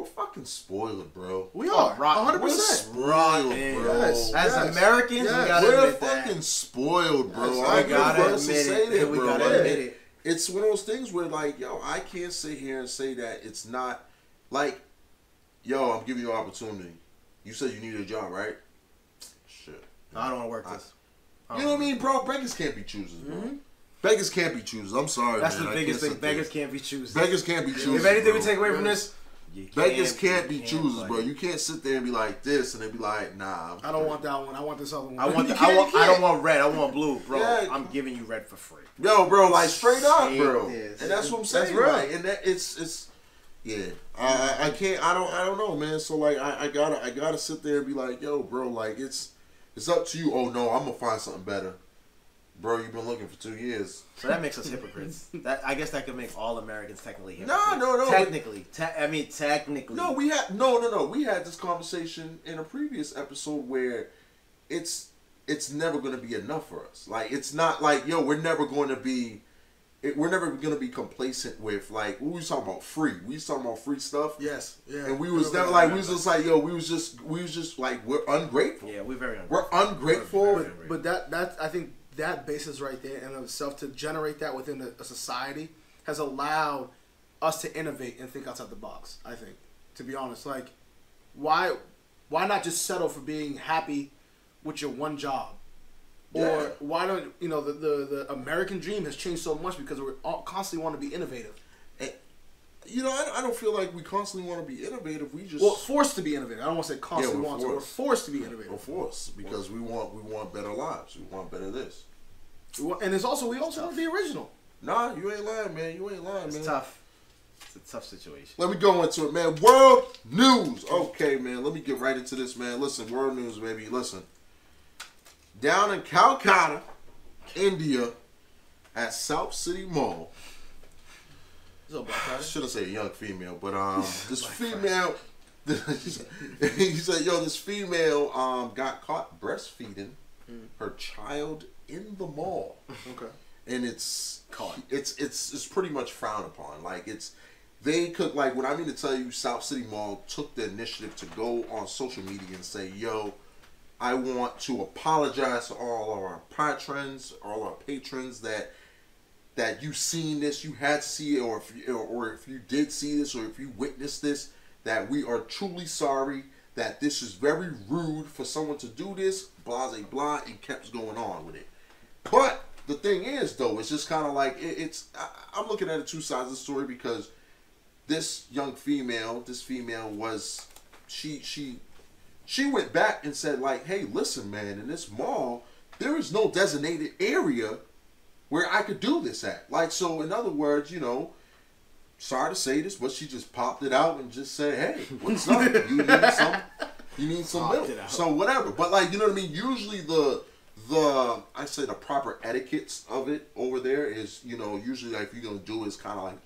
fucking spoiled, bro. We are 100%. We're spoiled, bro. Yes. As Americans, we gotta we're admit fucking that. spoiled, bro. We gotta admit it. We gotta admit it. It's one of those things where, like, yo, I can't sit here and say that it's not, like, yo, I'm giving you an opportunity. You said you needed a job, right? Shit. No, I don't want to work this. You know what I mean, bro? Beggars can't be choosers, bro. Mm-hmm. Beggars can't be choosers. I'm sorry, That's man. the biggest thing. Beggars can't be choosers. Beggars can't be choosers. If anything we take away from this, beggars can't be choosers, bro. You can't sit there and be like this and then be like, nah. I don't want that one. I want this other one. I don't want red. I want blue, bro. Yeah. I'm giving you red for free. Yo, bro, like straight up, bro. And that's what I'm saying. That's real. Like, and that it's yeah. I can't. I don't know, man. So like, I gotta sit there and be like, yo, bro, like it's up to you. Oh no, I'm gonna find something better. Bro, you've been looking for 2 years. So that makes us hypocrites. I guess that could make all Americans technically hypocrites. No. Technically. Technically. No, we had We had this conversation in a previous episode where it's never going to be enough for us. Like, it's not like, yo, we're never going to be complacent with, like, what we was talking about? Free. We was talking about free stuff. Yes. Yeah. And we was never like, we was just like, yo, we was just like, we're ungrateful. Yeah, we're very ungrateful. We're ungrateful. But that I think that basis right there in of itself, to generate that within a society, has allowed us to innovate and think outside the box. I think, to be honest, like, why not just settle for being happy with your one job, or why don't the American dream has changed so much because we constantly want to be innovative. And, I don't feel like we constantly want to be innovative. We just forced to be innovative. I don't want to say constantly want to. We're forced to be innovative. We're forced because we want better lives. We want better this. And we also want to be original. Nah, you ain't lying, man. It's tough. It's a tough situation. Let me go into it, man. World news. Okay, man. Let me get right into this, man. Listen, world news, baby. Listen. Down in Calcutta, India, at South City Mall. I shouldn't say a young female, but this female, he said, yo, this female got caught breastfeeding her child in the mall. Okay. And it's pretty much frowned upon. Like, they could, like, when I mean to tell you, South City Mall took the initiative to go on social media and say, yo, I want to apologize to all of our patrons that that you seen this, you had to see it, or if you did see this, or if you witnessed this, that we are truly sorry. That this is very rude for someone to do this, blah, blah, blah, and kept going on with it. But the thing is, though, it's just kind of like, I'm looking at the two sides of the story, because this female was, she went back and said, like, hey, listen, man, in this mall, there is no designated area where I could do this at. Like, so, in other words, you know, sorry to say this, but she just popped it out and just said, hey, what's up? You need some milk. So whatever. But like, you know what I mean? Usually the proper etiquettes of it over there is, you know, usually like if you're gonna do it's kind of like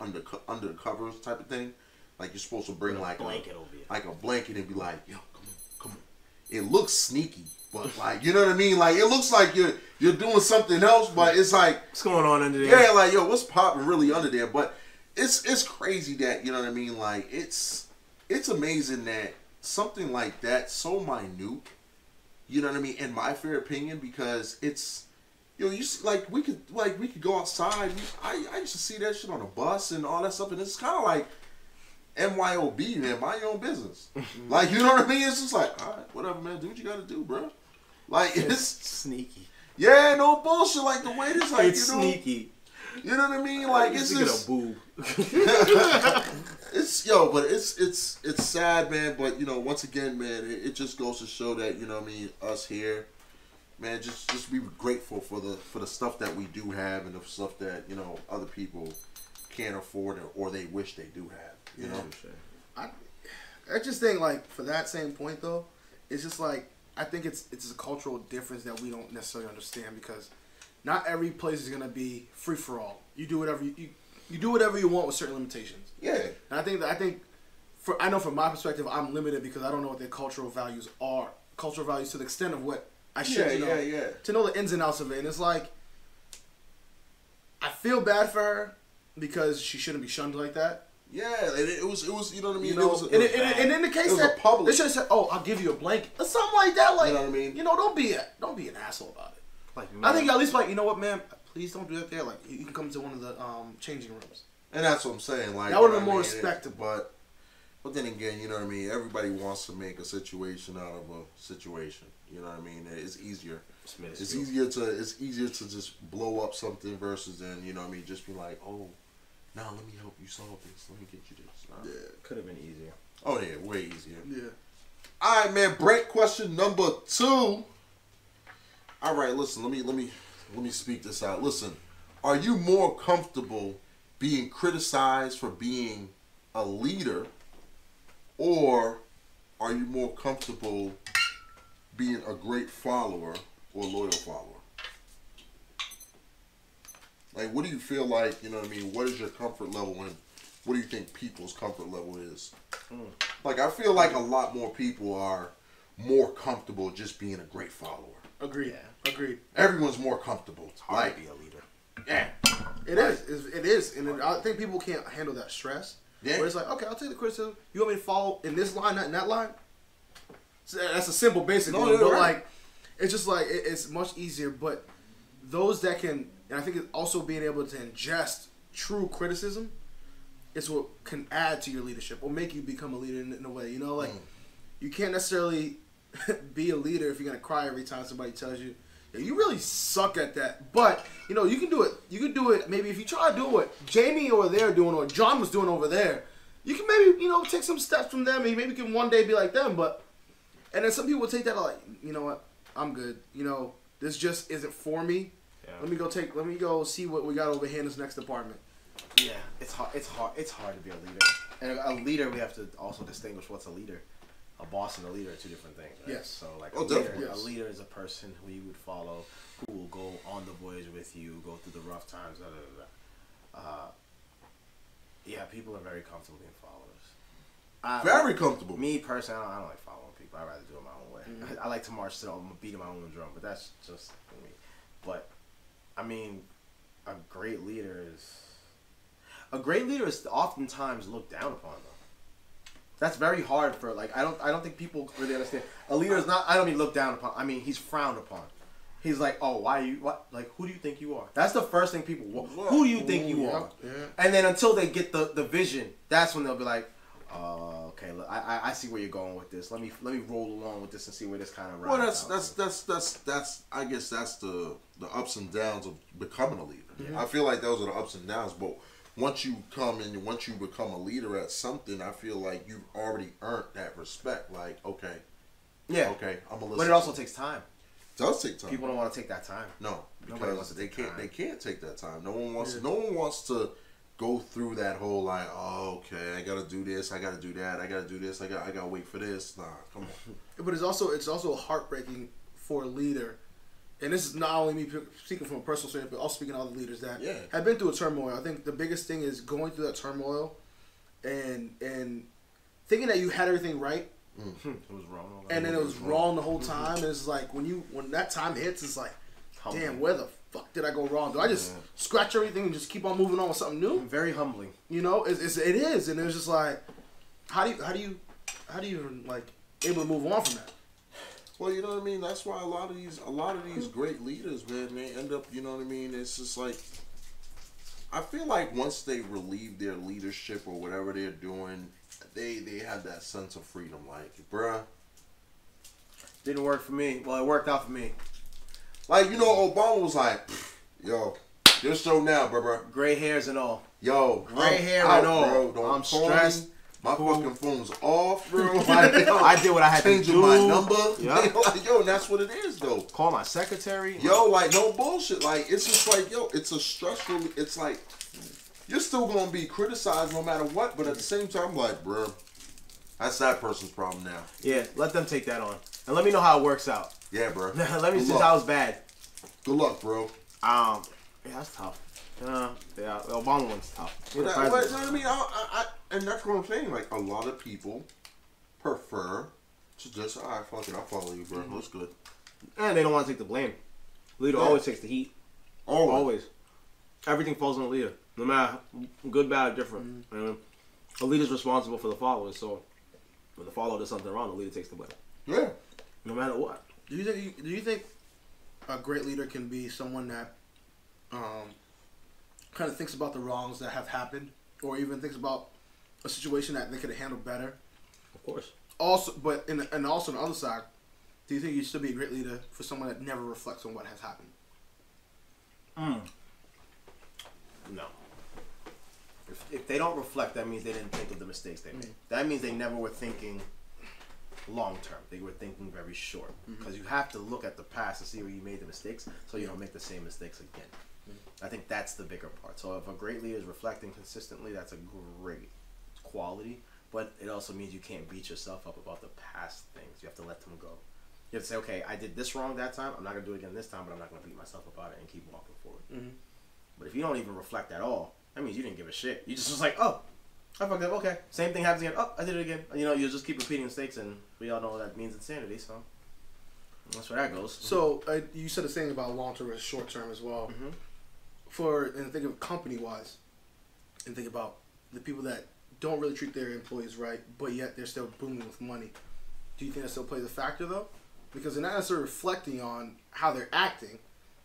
under the covers type of thing. Like you're supposed to bring like a blanket over you. Like a blanket and be like, yo, come on. It looks sneaky, but like, you know what I mean? Like it looks like you're doing something else, but it's like, what's going on under there? Yeah, like, yo, what's popping really under there? But it's crazy that, you know what I mean? Like it's amazing that something like that, so minute, you know what I mean, in my fair opinion, because it's, you know, like we could go outside. I used to see that shit on a bus and all that stuff, and it's kind of like MYOB, man, mind your own business. Like, you know what I mean? It's just like, all right, whatever, man, do what you gotta do, bro. Like it's sneaky. Yeah, no bullshit. Like the way this, like, it's, you know, sneaky. You know what I mean? Like it's just a boo. But it's sad, man. But you know, once again, man, it just goes to show that, you know what I mean, us here, man, just be grateful for the stuff that we do have and the stuff that, you know, other people can't afford or they wish they do have. You know, I just think, like, for that same point though, it's just like, I think it's a cultural difference that we don't necessarily understand, because not every place is gonna be free for all. You do whatever you do whatever you want with certain limitations. Yeah. And I know from my perspective, I'm limited because I don't know what their cultural values are. Cultural values to the extent of what I should know. To know the ins and outs of it. And it's like, I feel bad for her because she shouldn't be shunned like that. Yeah, it was you know what I mean? You know, and in the case that they should have said, "Oh, I'll give you a blanket," or something like that. Like, you know what I mean? You know, don't be an asshole about it. Like, I think at least, like, you know what, man, please don't do that there. Like, you can come to one of the changing rooms. And that's what I'm saying. Like, that would have been more respectable. But then again, you know what I mean? Everybody wants to make a situation out of a situation. You know what I mean? It's easier. It's easier to just blow up something versus then, you know what I mean, just be like, oh, now let me help you solve this. Let me get you this. Yeah, could have been easier. Oh yeah, way easier. Yeah. All right, man. Break question number 2. All right, listen. Let me speak this out. Listen, are you more comfortable being criticized for being a leader, or are you more comfortable being a great follower or loyal follower? Like, what do you feel like, you know what I mean? What is your comfort level, and what do you think people's comfort level is? Like, I feel like a lot more people are more comfortable just being a great follower. Agreed. Yeah. Agreed. Everyone's more comfortable. It's hard to be a leader. Yeah. It is. And I think people can't handle that stress. Yeah. Where it's like, okay, I'll take the criticism. You want me to follow in this line, not in that line? So that's a simple basic one. But right. Like, it's just like, it's much easier. But those that can, and I think it's also being able to ingest true criticism is what can add to your leadership or make you become a leader in a way. You know, like, you can't necessarily be a leader if you're going to cry every time somebody tells you, yeah, you really suck at that. But, you know, you can do it. You can do it. Maybe if you try to do what Jamie over there doing or John was doing over there, you can maybe, you know, take some steps from them. And maybe you can one day be like them. But, and then some people take that like, you know what, I'm good. You know, this just isn't for me. Yeah. Let me go see what we got over here in this next department. Yeah, it's hard to be a leader. And a leader, we have to also distinguish what's a leader. A boss and a leader are two different things, right? Yes. So, like, a leader is a person who you would follow, who will go on the voyage with you, go through the rough times, yeah, people are very comfortable being followers. Very comfortable. Me, personally, I don't like following people. I'd rather do it my own way. Mm-hmm. I like to march to them, beat my own drum, but that's just me. But, I mean, a great leader is oftentimes looked down upon, though. That's very hard for, like, I don't think people really understand. A leader is not, I don't mean looked down upon, I mean he's frowned upon. He's like, oh, why you? What? Like, who do you think you are? That's the first thing people. Who do you think you are? Yeah. And then until they get the vision, that's when they'll be like, okay, look, I see where you're going with this. Let me roll along with this and see where this kind of rides. Well, that's I guess that's the ups and downs of becoming a leader. Mm-hmm. I feel like those are the ups and downs, but once you become a leader at something, I feel like you've already earned that respect. Like, okay, yeah, okay, I'm gonna listen. But it also takes time. It does take time. People don't want to take that time. No, Nobody wants because to they take can't. time. They can't take that time. No one wants to go through that whole like, oh, okay, I gotta do this, I gotta do that, I gotta do this, I gotta wait for this. Nah, come on. But it's also heartbreaking for a leader, and this is not only me speaking from a personal standpoint, but also speaking to other leaders that have been through a turmoil. I think the biggest thing is going through that turmoil, and thinking that you had everything right. It was wrong. And then it was wrong the whole time. And it's like when that time hits, it's like, damn, where the fuck did I go wrong? Do I just scratch everything and just keep on moving on with something new? Very humbling. You know, it is, and it's just like, how do you like able to move on from that? Well, you know what I mean. That's why a lot of these great leaders, man, they end up, you know what I mean. It's just like, I feel like once they relieve their leadership or whatever they're doing, they have that sense of freedom. Like, bruh, Didn't work for me. Well, it worked out for me. like, you know, Obama was like, yo, just so now, bruh. Gray hairs and all. Yo, Gray hair out, and all. bro. Don't I'm call stressed. me. My fucking phone's off, bro. I did what I had to Changing do. my number. Yeah. Like, yo, and that's what it is, though. Call my secretary. Yo, like, no bullshit. Like, it's just like, yo, it's a stressful. It's like, you're still gonna be criticized no matter what, but at the same time, like, bro, that's that person's problem now. Yeah, let them take that on. And let me know how it works out. Yeah, bro. Let me see how it's bad. Good luck, bro. Yeah, that's tough. Yeah, the Obama one's tough. You know what I mean? And that's what I'm saying. Like, a lot of people prefer to just, all right, fuck it, I'll follow you, bro. That's good. And they don't want to take the blame. Leader always takes the heat. Always. Everything falls on the leader. No matter good, bad, or different. And the leader's responsible for the followers, so when the follower does something wrong, the leader takes the blame. Yeah. No matter what. Do you think a great leader can be someone that kind of thinks about the wrongs that have happened, or even thinks about a situation that they could have handled better? Of course. Also, but and also on the other side, do you think you should be a great leader for someone that never reflects on what has happened? No. If they don't reflect, that means they didn't think of the mistakes they made. That means they never were thinking long term. They were thinking very short. Because you have to look at the past to see where you made the mistakes, so you don't make the same mistakes again. I think that's the bigger part. So if a great leader is reflecting consistently, that's a great quality. But it also means you can't beat yourself up about the past things. You have to let them go. You have to say, okay, I did this wrong that time. I'm not going to do it again this time, but I'm not going to beat myself about it and keep walking forward. But if you don't even reflect at all, that means you didn't give a shit. You just was like, oh, I fucked up. Okay. Same thing happens again. Oh, I did it again. You know, you just keep repeating mistakes, and we all know that means insanity, so that's where that goes. So you said the same about long term versus short term as well. And think of company wise, and think about the people that don't really treat their employees right, but yet they're still booming with money. Do you think that still plays a factor though? Because they're not necessarily reflecting on how they're acting.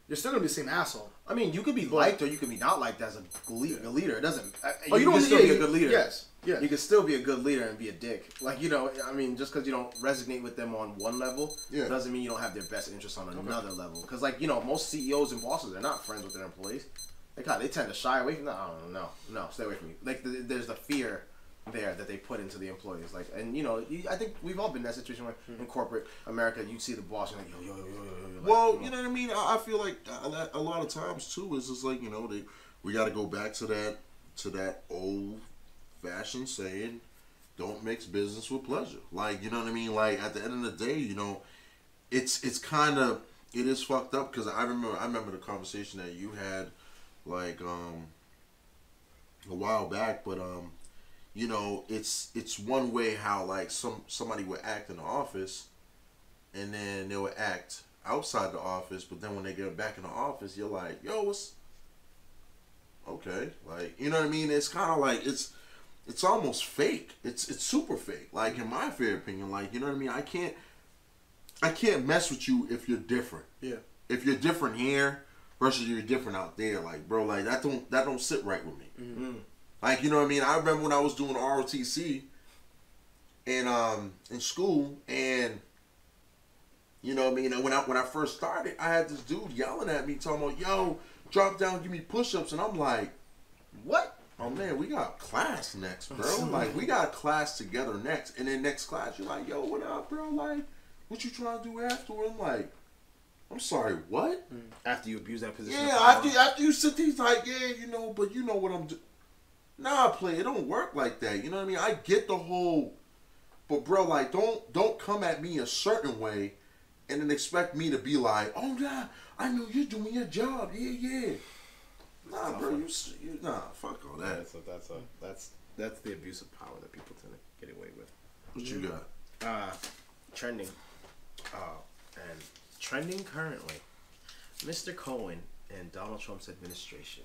You're still gonna be the same asshole. I mean, you could be liked or you could be not liked as a leader. It doesn't. Oh, you can don't still be a good leader. Yes. Yeah. You can still be a good leader and be a dick. Like, you know, I mean, just because you don't resonate with them on one level doesn't mean you don't have their best interests on another level. Because, like, you know, most CEOs and bosses, they're not friends with their employees. They tend to shy away from that. No, stay away from me. Like, there's the fear there that they put into the employees. Like, and, you know, I think we've all been in that situation where in corporate America, you see the boss and like, yo. Like, well, you know what I mean? I feel like a lot of times, too, is just like, you know, we got to go back to that old-fashioned saying, don't mix business with pleasure. Like, you know what I mean? Like, at the end of the day, you know, it's kind of, it is fucked up because I remember the conversation that you had, like, a while back, but, you know, it's one way how, like, somebody would act in the office, and then they would act outside the office, but then when they get back in the office, you're like, yo, what's okay? Like, you know what I mean? It's kind of like, it's almost fake. It's super fake. Like, in my fair opinion, like, you know what I mean? I can't mess with you if you're different. Yeah. if you're different here versus you're different out there, like, bro, like that don't sit right with me. Mm-hmm. Like, you know what I mean? I remember when I was doing ROTC and in school, and you know what I mean? And when I first started, I had this dude yelling at me, talking about, yo, drop down, give me push-ups, and I'm like, what? Oh man, we got class next, bro. Like, we got class together next, and then next class, you're like, yo, what up, bro? Like, what you trying to do afterward? I'm like, I'm sorry, what? After you abuse that position. Yeah, after you sit there, he's like, yeah, you know, but you know what I'm doing. Nah, play, it don't work like that. You know what I mean? I get the whole, but bro, like, don't come at me a certain way, and then expect me to be like, oh yeah, I know you're doing your job, yeah. Nah, bro, nah, fuck all that. That's the abuse of power that people tend to get away with. What you got? Trending. And trending currently, Mr. Cohen and Donald Trump's administration.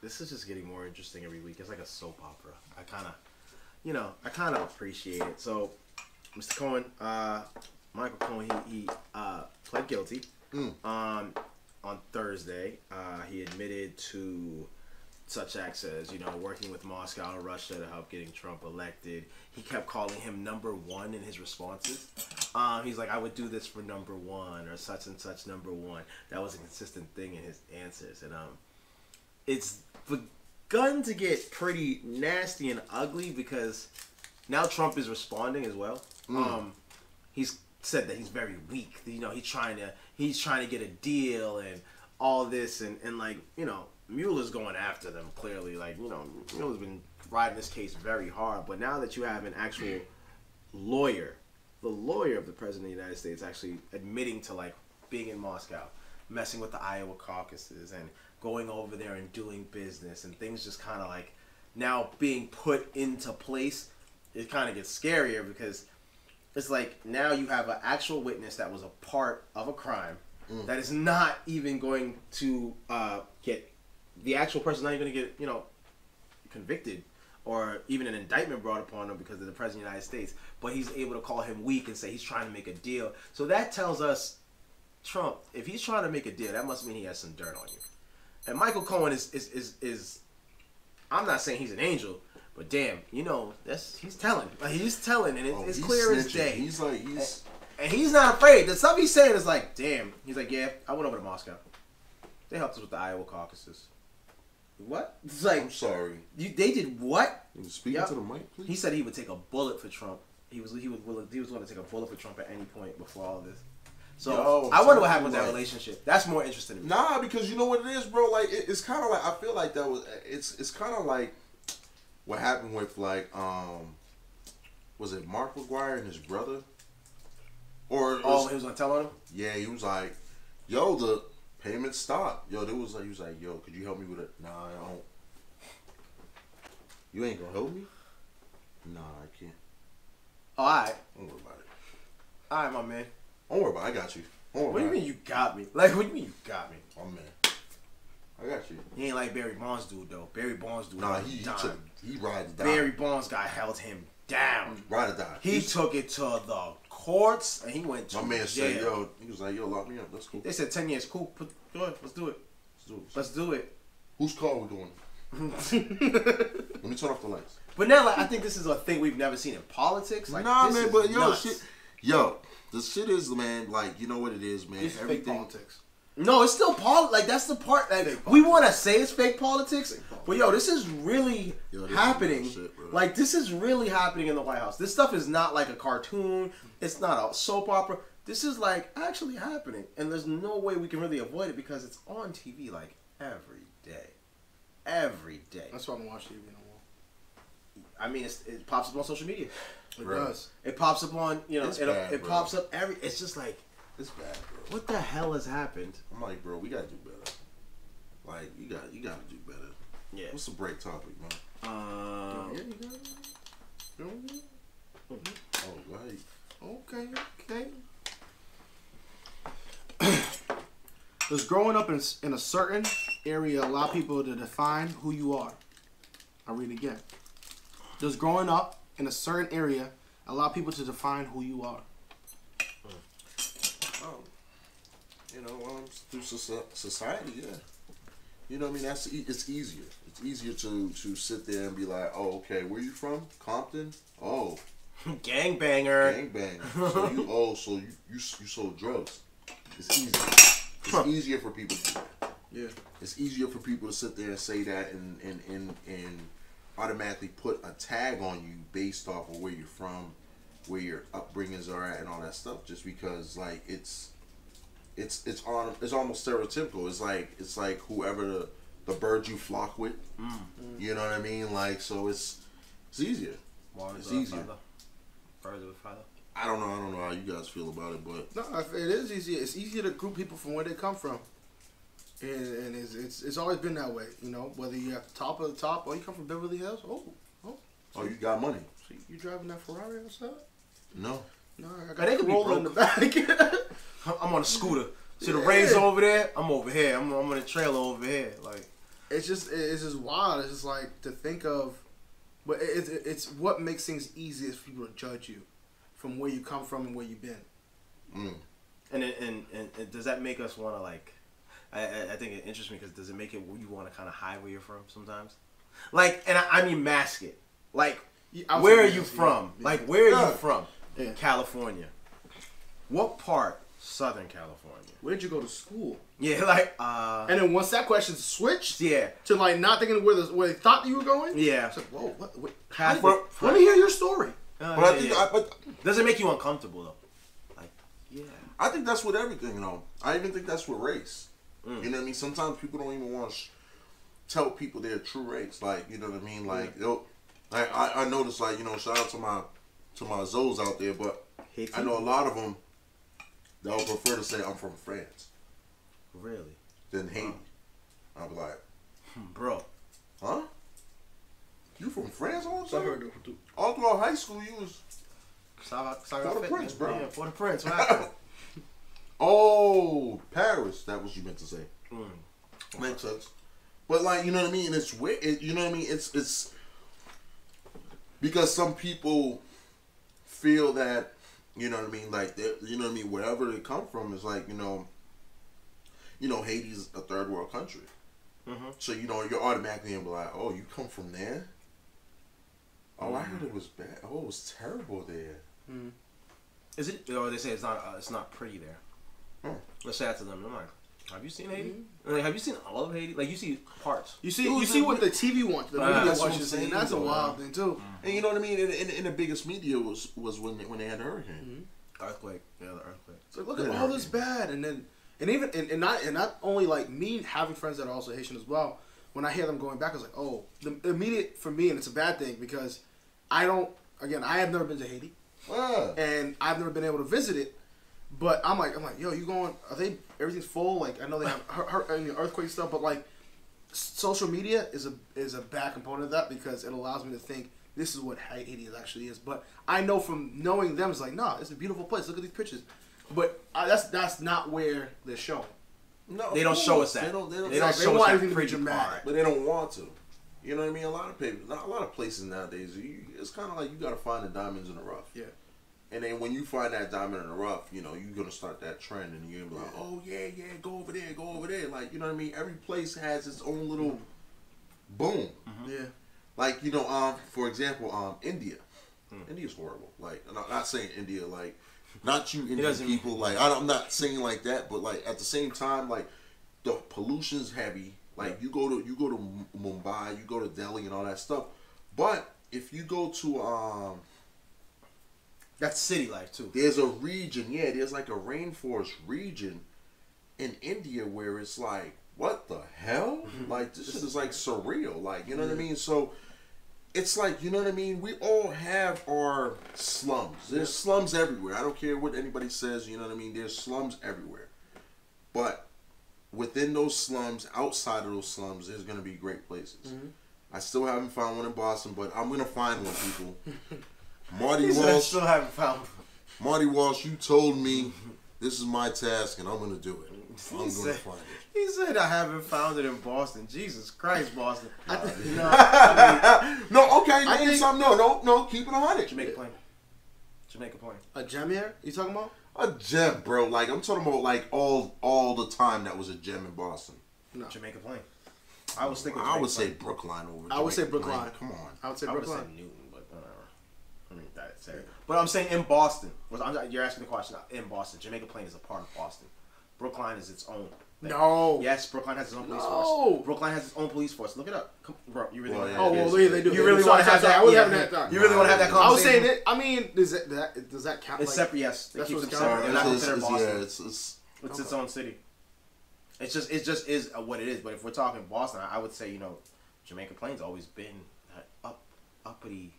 This is just getting more interesting every week. It's like a soap opera. I kind of appreciate it. So, Mr. Cohen, Michael Cohen, he pled guilty. On Thursday. He admitted to such acts as, you know, working with Moscow and Russia to help getting Trump elected. He kept calling him number one in his responses. He's like, I would do this for number one, or such and such number one. That was a consistent thing in his answers. And it's begun to get pretty nasty and ugly because now Trump is responding as well. He's said that he's very weak. You know, he's trying to get a deal and all this, and like, you know, Mueller's going after them clearly. Like, you know, Mueller's been riding this case very hard. But now that you have an actual lawyer, the lawyer of the President of the United States actually admitting to, like, being in Moscow, messing with the Iowa caucuses and going over there and doing business, and things just kind of like now being put into place, it kind of gets scarier because it's like now you have an actual witness that was a part of a crime that is not even going to get, the actual person not even going to get, you know, convicted or even an indictment brought upon him because of the President of the United States, but he's able to call him weak and say he's trying to make a deal. So that tells us Trump, if he's trying to make a deal, that must mean he has some dirt on you. And Michael Cohen is I'm not saying he's an angel, but damn, you know, he's telling. Like, he's telling, and it's clear as day. He's like, and he's not afraid. The stuff he's saying is like, damn. He's like, yeah, I went over to Moscow. They helped us with the Iowa caucuses. What? It's like, I'm sorry. They did what? Speaking to the mic, please. He said he would take a bullet for Trump. He was willing to take a bullet for Trump at any point before all of this. So I wonder what happened with that relationship. That's more interesting to me. Nah, because you know what it is, bro. Like it's kind of like, I feel like that was it's kind of like what happened with, like, was it Mark McGuire and his brother? Or he was gonna tell on him? Yeah, he was like, yo, the payment stopped. Yo, he was like, yo, could you help me with it? Nah, I don't. You ain't gonna help me? Nah, I can't. All right. Don't worry about it. All right, my man. Don't worry about it. I got you. What do you mean you got me? Like, what do you mean you got me? Oh, man. I got you. He ain't like Barry Bonds dude, though. Barry Bonds dude. Nah, he ride or die. Barry Bonds guy held him down. Ride or die. He took it to the courts, and he went to my man jail. said, yo, he was like, yo, lock me up. That's cool. They said 10 years. Cool. Go ahead. Let's do it. Let's do it. Whose car we doing? Let me turn off the lights. But now, like, I think this is a thing we've never seen in politics. Like, nah, man, but nuts. the shit is, man, like, you know what it is, man. It's fake politics. No, it's still like, that's the part. Like, we want to say it's fake politics, but yo, this is really happening. Shit, like, this is really happening in the White House. This stuff is not like a cartoon. It's not a soap opera. This is like actually happening, and there's no way we can really avoid it because it's on TV like every day. Every day. That's why I don't watch TV no more. I mean, it pops up on social media. It does. It pops up on, you know, it bro. pops up it's just like, it's bad, bro. What the hell has happened? I'm like, bro, we gotta do better. Like, you gotta do better. Yeah. What's the break topic, man? Oh, go ahead. Okay. Does growing up in a certain area allow people to define who you are? I'll read it again. Does growing up in a certain area allow people to define who you are? You know, through society, yeah. You know what I mean? It's easier. It's easier to sit there and be like, oh, okay, where you from? Compton? Oh. Gangbanger. Gangbanger. So you sold drugs. It's easier. It's easier for people to do that. Yeah. It's easier for people to sit there and say that and automatically put a tag on you based off of where you're from, where your upbringings are at, and all that stuff. Just because, like, it's almost stereotypical. It's like whoever the bird you flock with. You know what I mean? Like, so it's easier. It's easier. Birds of a feather. I don't know how you guys feel about it, but no, it is easier. It's easier to group people from where they come from, and it's always been that way. You know, whether you're at the top of the top or you come from Beverly Hills. Oh, you got money. So you driving that Ferrari outside? No, I got a Corolla in the back. I'm on a scooter. See the Rays over there? I'm over here. I'm on the trailer over here. Like, it's just wild. It's just like to think of, but it's what makes things easiest for people to judge you from where you come from and where you've been. And does that make us want to, like? I think it interests me because does it make it you want to kind of hide where you're from sometimes? Like, and I mean mask it. Like, where are you from? Yeah. Like, where are you from? Yeah. California. What part? Southern California. Where'd you go to school? Yeah, like and then once that question switched, yeah, to like not thinking where they thought you were going. Yeah. It's like, whoa, what? Let me hear your story. But I think, but does it make you uncomfortable though? Like, yeah. I think that's with everything, you know. I even think that's with race. You know what I mean? Sometimes people don't even want to tell people their true race. Like, you know what I mean? Like, I noticed, like, you know, shout out to my Zoes out there, but I know a lot of them. They'll prefer to say I'm from France. Really? Than Haiti. I'll be like, bro. Huh? You from France all the I time? heard that too. All throughout high school, you was for the Prince, bro. Yeah, for the Prince. What happened? Oh, Paris. That was what you meant to say. Makes sense. But like, you know what I mean? It's weird. You know what I mean? It's because some people feel that. You know what I mean? Like, you know what I mean? Wherever they come from is like, you know, Haiti's a third world country. So, you know, you're automatically gonna be like, oh, you come from there? Oh, I heard it was bad. Oh, it was terrible there. Is it? Or they say it's not pretty there. Let's say that to them. I'm like, have you seen Haiti? Like, have you seen all of Haiti? Like, you see parts. You see what the TV wants. The media wants, and that's a wild thing too. And you know what I mean? In the biggest media was when they had the hurricane, earthquake. Yeah, the earthquake. So look at all this bad, and not only like me having friends that are also Haitian as well. When I hear them going back, I was like, oh, the immediate for me, and it's a bad thing because I have never been to Haiti, and I've never been able to visit it. But I'm like, yo, you going? Everything's full? Like, I know they have earthquake stuff, but like, social media is a bad component of that because it allows me to think this is what Haiti actually is. But I know from knowing them, it's like, nah, it's a beautiful place. Look at these pictures. But that's not where they're showing. No, they don't show us that. They don't show us that pretty dramatic. But they don't want to. You know what I mean? A lot of places nowadays, it's kind of like you got to find the diamonds in the rough. Yeah. And then when you find that diamond in the rough, you know, you're going to start that trend and you're going to be like, oh, yeah, go over there. Like, you know what I mean? Every place has its own little boom. Yeah. Like, you know, for example, India. India's horrible. Like, I'm not saying India, like, not you Indian people. Like, I'm not saying like that, but, like, at the same time, like, the pollution's heavy. Like, you go to Mumbai, you go to Delhi and all that stuff. But if you go to, that's city life too. There's a region, there's like a rainforest region in India where it's like, what the hell? Like, this is like surreal. Like, you know what I mean? So it's like, you know what I mean? We all have our slums. There's slums everywhere. I don't care what anybody says, you know what I mean? There's slums everywhere. But within those slums, outside of those slums, there's going to be great places. I still haven't found one in Boston, but I'm going to find one, people. Marty Walsh, still haven't found. Marty Walsh, you told me this is my task and I'm going to do it. I'm going to find it. He said I haven't found it in Boston. Jesus Christ, Boston. No, okay, name something. No, keep it 100. Jamaica Plain. Jamaica Plain. A gem here? You talking about? A gem, bro. Like, I'm talking about, like, all the time that was a gem in Boston. No. Jamaica Plain. I would stick with I would say Brookline over I would say Jamaica Brookline. Plain. Come on. I would say I would Brookline. say Newton, but whatever. I mean, that's it. But I'm saying in Boston. You're asking the question in Boston. Jamaica Plain is a part of Boston. Brookline is its own. No. Yes, Brookline has its own police force. Brookline has its own police force. Look it up. Come, bro, you really want to have they do. You really want to have that? I was having that time. You really want to have that conversation? I was saying it. I mean, does that count? It's separate, yes. They That's keep what's them separate. They're not considered Boston. Yeah, It's its own city. It just is what it is. But if we're talking Boston, I would say, Jamaica Plain's always been that uppity.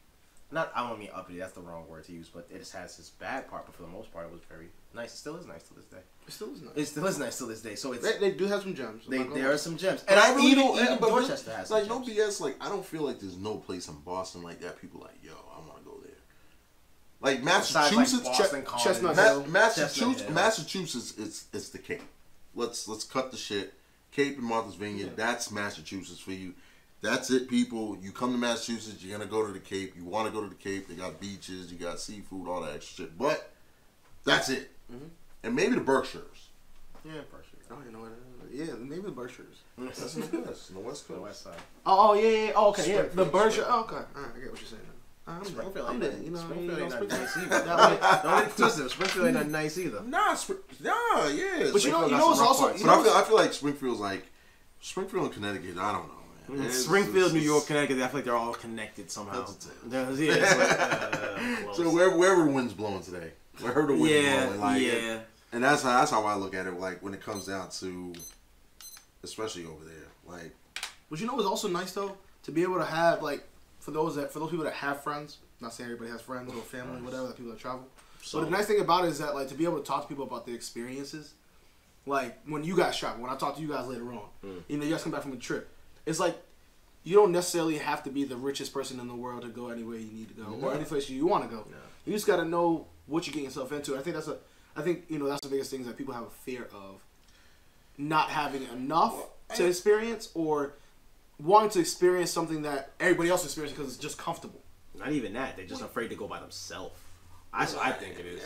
Not, I don't mean uppity, that's the wrong word to use, but it just has this bad part, but for the most part it was very nice. It still is nice to this day. It still is nice. It still is nice to this day. So it's they do have some gems. There are some gems. And I really even don't, Dorchester has some like, gems. no BS, like, I don't feel like there's no place in Boston like that. People like, yo, I want to go there. Like, Massachusetts, Boston, Chestnut Hill. Massachusetts, it's the Cape. Let's cut the shit. Cape and Martha's Vineyard, that's Massachusetts for you. That's it, people. You come to Massachusetts, you're going to go to the Cape. You want to go to the Cape. They got beaches, you got seafood, all that extra shit. But that's it. Mm-hmm. And maybe the Berkshires. Yeah, Berkshires. I don't even know what it is. Yeah, maybe the Berkshires. That's in the West. In the West Coast. The West Side. Oh, yeah. Oh, okay, yeah. The Berkshires. Oh, okay. All right, I get what you're saying now. Springfield I'm ain't there. You know, Springfield ain't Springfield. nice either. Don't get twisted. Springfield ain't that nice either. Nah, yeah. But you know what's also... But I feel like Springfield and Connecticut, I don't know. Springfield, New York, Connecticut, I feel like they're all connected somehow. So wherever the wind's blowing today, wherever the wind's blowing, like, yeah. And that's how I look at it. Like, when it comes down to, especially over there, like. But you know what's also nice though, to be able to have, like, for those people that have friends. Not saying everybody has friends or family, whatever, that people that travel. So, but the nice thing about it is that, like, to be able to talk to people about the experiences, like when you guys travel, when I talk to you guys later on, you guys come back from a trip. It's like, you don't necessarily have to be the richest person in the world to go anywhere you need to go or any place you want to go. Yeah. You just got to know what you're getting yourself into. I think that's the biggest thing, is that people have a fear of not having enough to experience, or wanting to experience something that everybody else experiences because it's just comfortable. Not even that. They're just afraid to go by themselves. That's what I think it is.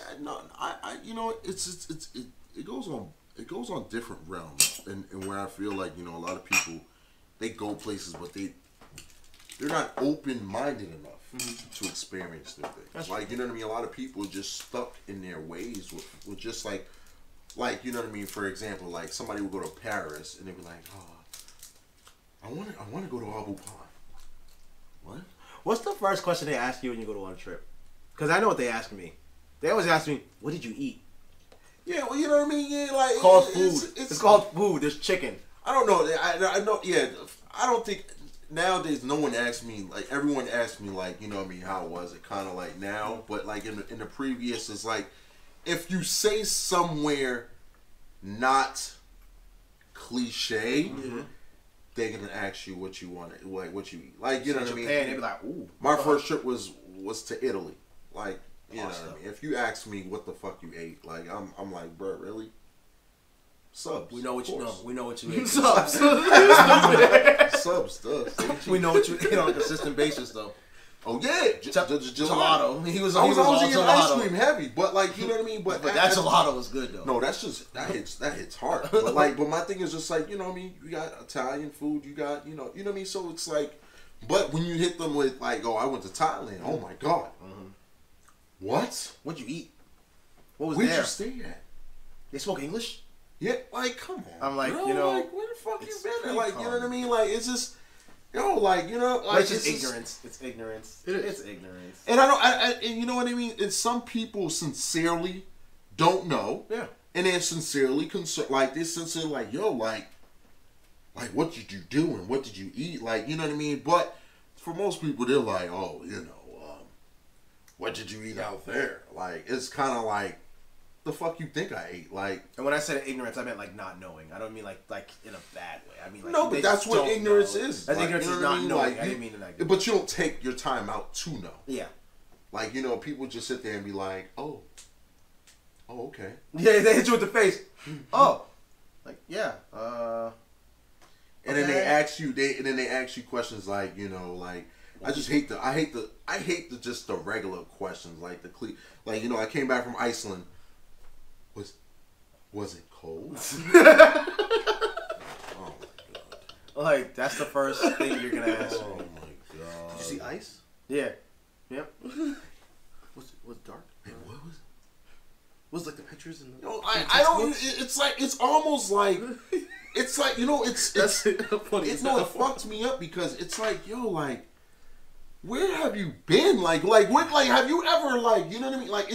It goes on different realms, and where I feel like, a lot of people, they go places, but they're not open-minded enough to experience their things. That's like, you know what I mean? A lot of people are just stuck in their ways with just like, you know what I mean? For example, like, somebody would go to Paris and they'd be like, oh, I want to go to Abu Dhabi. What? What's the first question they ask you when you go on a trip? Because I know what they ask me. They always ask me, what did you eat? Yeah, well, you know what I mean? Yeah, like, it's called food. It's called food. There's chicken. I don't know. I know. Yeah, I don't think nowadays no one asks me, like, everyone asks me, like, you know what I mean, how was it? Kind of like now, but like in the previous, it's like, if you say somewhere not cliche, they're gonna ask you what you want, like what you eat, like, you know what I mean. Japan, they be like, ooh. My first trip was to Italy, like, you know what I mean. If you ask me what the fuck you ate, like, I'm like, bro, really? Subs. We know what you know. We know what you ate. Subs. Subs does. We know what you ate on a consistent basis, though. Oh yeah, gelato. He was I was all eating gelato. ice cream heavy, but like, you know what I mean. But that gelato was good though. No, that's just that hits hard. But like, but my thing is just like, you know what I mean. You got Italian food. You got you know what I mean. So it's like, but when you hit them with like, oh, I went to Thailand. Oh my god. What? What'd you eat? What was Where'd there? you stay at? They spoke English? Yeah, like, come on. I'm like, bro, you know, like, where the fuck you been at? Like, you know what I mean? Like, it's just, like, you know, like, it's just ignorance. It's ignorance. It's ignorance. And and you know what I mean? And some people sincerely don't know. Yeah. And they're sincerely concerned. Like, they're sincerely like, yo, like, what did you do and what did you eat? Like, you know what I mean? But for most people, they're like, oh, you know, what did you eat out there? Like, it's kind of like, the fuck you think I ate? Like, and when I said ignorance, I meant like not knowing. I don't mean like in a bad way. I mean like, no, but that's what ignorance is. That's like, ignorance you know is not I mean? knowing. Like, I didn't mean it like. But you don't take your time out to know. Yeah. Like, you know, people just sit there and be like, oh, okay. Yeah, they hit you with the face. Oh, like yeah. And then they ask you. They ask you questions like, you know, like, I hate the just the regular questions, like you know, I came back from Iceland. Was it cold? Oh my god! Like that's the first thing you're gonna ask. Oh my god! Did you see ice? Yeah. Yep. Was it dark? Hey, what was? Was like the pictures and the I don't. It's like it's almost like it's like that's funny. It fucks me up because it's like like where have you been? Like what? Like have you ever you know what I mean? Like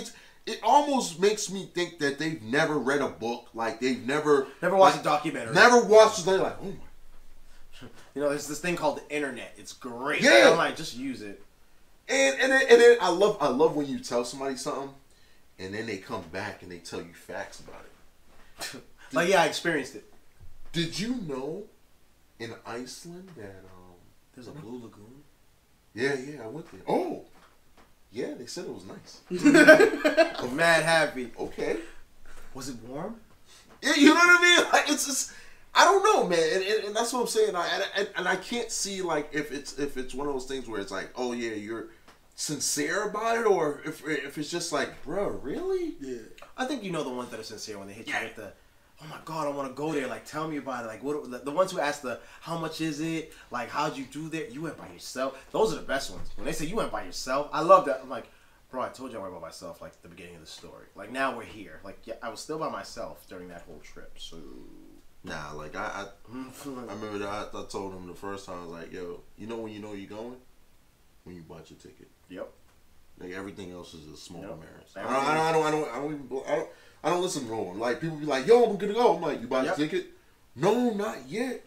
it almost makes me think that they've never read a book. Like they've never watched a documentary. Never watched. They're like, oh my. There's this thing called the internet. It's great. Yeah. I'm like, just use it. And then I love when you tell somebody something, and then they come back and they tell you facts about it. Like I experienced it. Did you know in Iceland that there's a blue lagoon? Yeah, I went there. Oh, yeah, they said it was nice. I'm mad happy. Okay. Was it warm? Yeah, you know what I mean? Like it's just I don't know, man, and that's what I'm saying. I can't see if it's one of those things where it's like, oh yeah, you're sincere about it, or if it's just like, bro, really? Yeah. I think the ones that are sincere when they hit you with the, oh my god, I want to go there. Like, tell me about it. Like, what the ones who ask how much is it? Like, how'd you do that? You went by yourself. Those are the best ones. When they say you went by yourself, I love that. I'm like, bro, I told you I went by myself. Like at the beginning of the story. Like now we're here. Like yeah, I was still by myself during that whole trip. So. Nah, like I remember that I told him the first time I was like, yo, you know you're going when you bought your ticket. Yep. Like everything else is a small embarrassment. I don't listen to no one. Like people be like, yo, I'm gonna go. I'm like, you bought your ticket? No, not yet.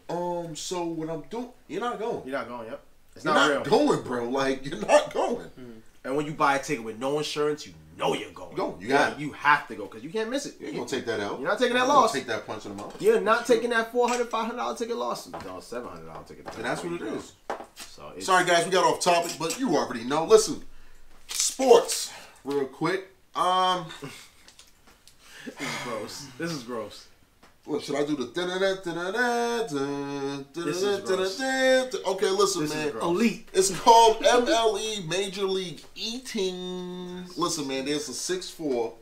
So what I'm doing? You're not going. You're not going. Yep. It's you're not real. Going, bro. Like you're not going. Mm-hmm. And when you buy a ticket with no insurance, you know you're going. You have to go because you can't miss it. You ain't gonna take that out. You're not taking that loss. Take that punch in the mouth. You're not taking that $400-$500 ticket loss. No, $700 ticket. And that's what it is. So sorry guys, we got off topic, but you already know. Listen, sports, real quick. This is gross. What should I do? This is gross. Okay, listen, this man. Elite. It's called MLE, Major League Eating. Listen, man. There's a 6'4",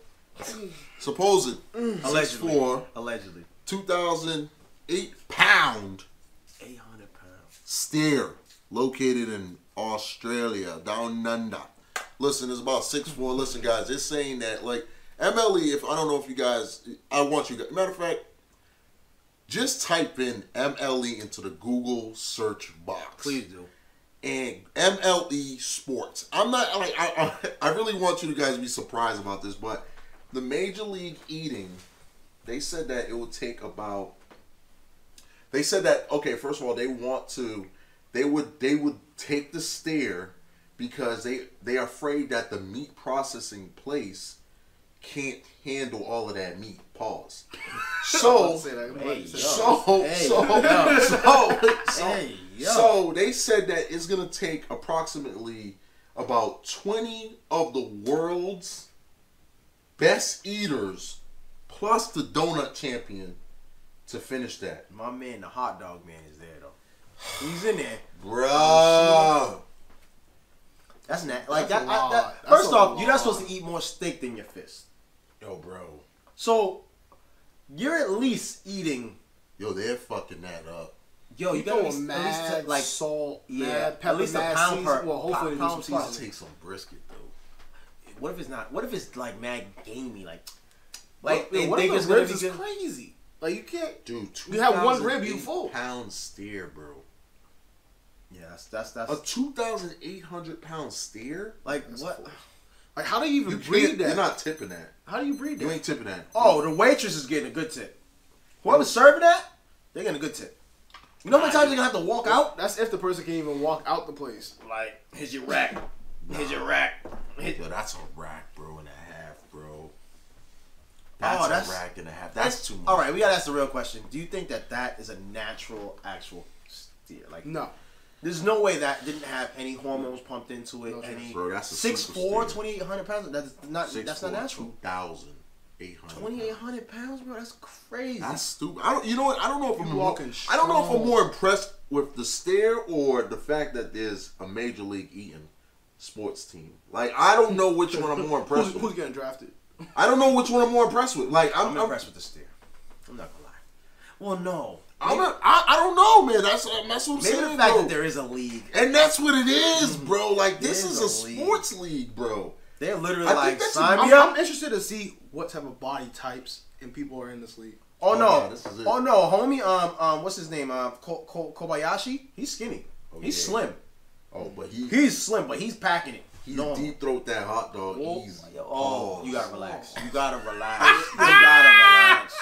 supposed 6'4", allegedly 2,008 pound, 800 pounds steer located in Australia, down under. Listen, it's about 6'4". Listen, guys, they're saying that MLE. If I don't know if you guys, I want you guys. Matter of fact. Just type in MLE into the Google search box. Please do. And MLE sports. I'm not I really want you guys to be surprised about this, but the Major League Eating, they said that it would take about. They said that first of all, they would take the steer because they're afraid that the meat processing place can't handle all of that meat. Pause. So they said that it's gonna take approximately about 20 of the world's best eaters plus the donut champion to finish that. My man, the hot dog man, is there though. He's in there, bro. That's not first off, you're not supposed to eat more steak than your fist. Yo, bro. So you're at least eating. Yo, they're fucking that up. Yo, you got at least salt, mad pepper, at least a pound per. Well, hopefully pound some I'll take some brisket though. What if it's not? What if it's like mad gamey? Like they think it's gonna be crazy. Like you can't. Dude, you have one rib, you full. Pound steer, bro. Yeah, that's a 2,800 pound steer. Like what? Like how do you even breed that? You're not tipping that. How do you breed that? You ain't tipping that. Oh, the waitress is getting a good tip. Whoever's serving that, they're getting a good tip. You know how many times they're gonna have to walk out? That's if the person can even walk out the place. Like, here's your rack. Here's your rack. Yo, that's a rack, bro, and a half, bro. That's a rack and a half. That's too much. All right, we gotta ask the real question. Do you think that is a natural, actual steer? Like, no. There's no way that didn't have any hormones pumped into it. Bro, that's a 6'4", 2,800 pounds. That's not natural. 2,800. 2,800 pounds, bro. That's crazy. That's stupid. I don't know if I'm more impressed with the stare or the fact that there's a Major League Eating sports team. Like I don't know which one I'm more impressed with. Who's getting drafted? I don't know which one I'm more impressed with. Like I'm impressed with the steer. I'm not gonna lie. Well, no. I don't know, man. That's what I'm saying. Maybe the fact that there is a league, and that's what it is, bro. Like this is a sports league, bro. They're literally like, I'm interested to see what type of body types and people are in this league. Oh no! Yeah, this is it. Oh no, homie. What's his name? Kobayashi. He's skinny. He's slim. Oh, but he's slim, but he's packing it. He deep throat that hot dog easy. Oh, you gotta relax. You gotta relax. You gotta relax.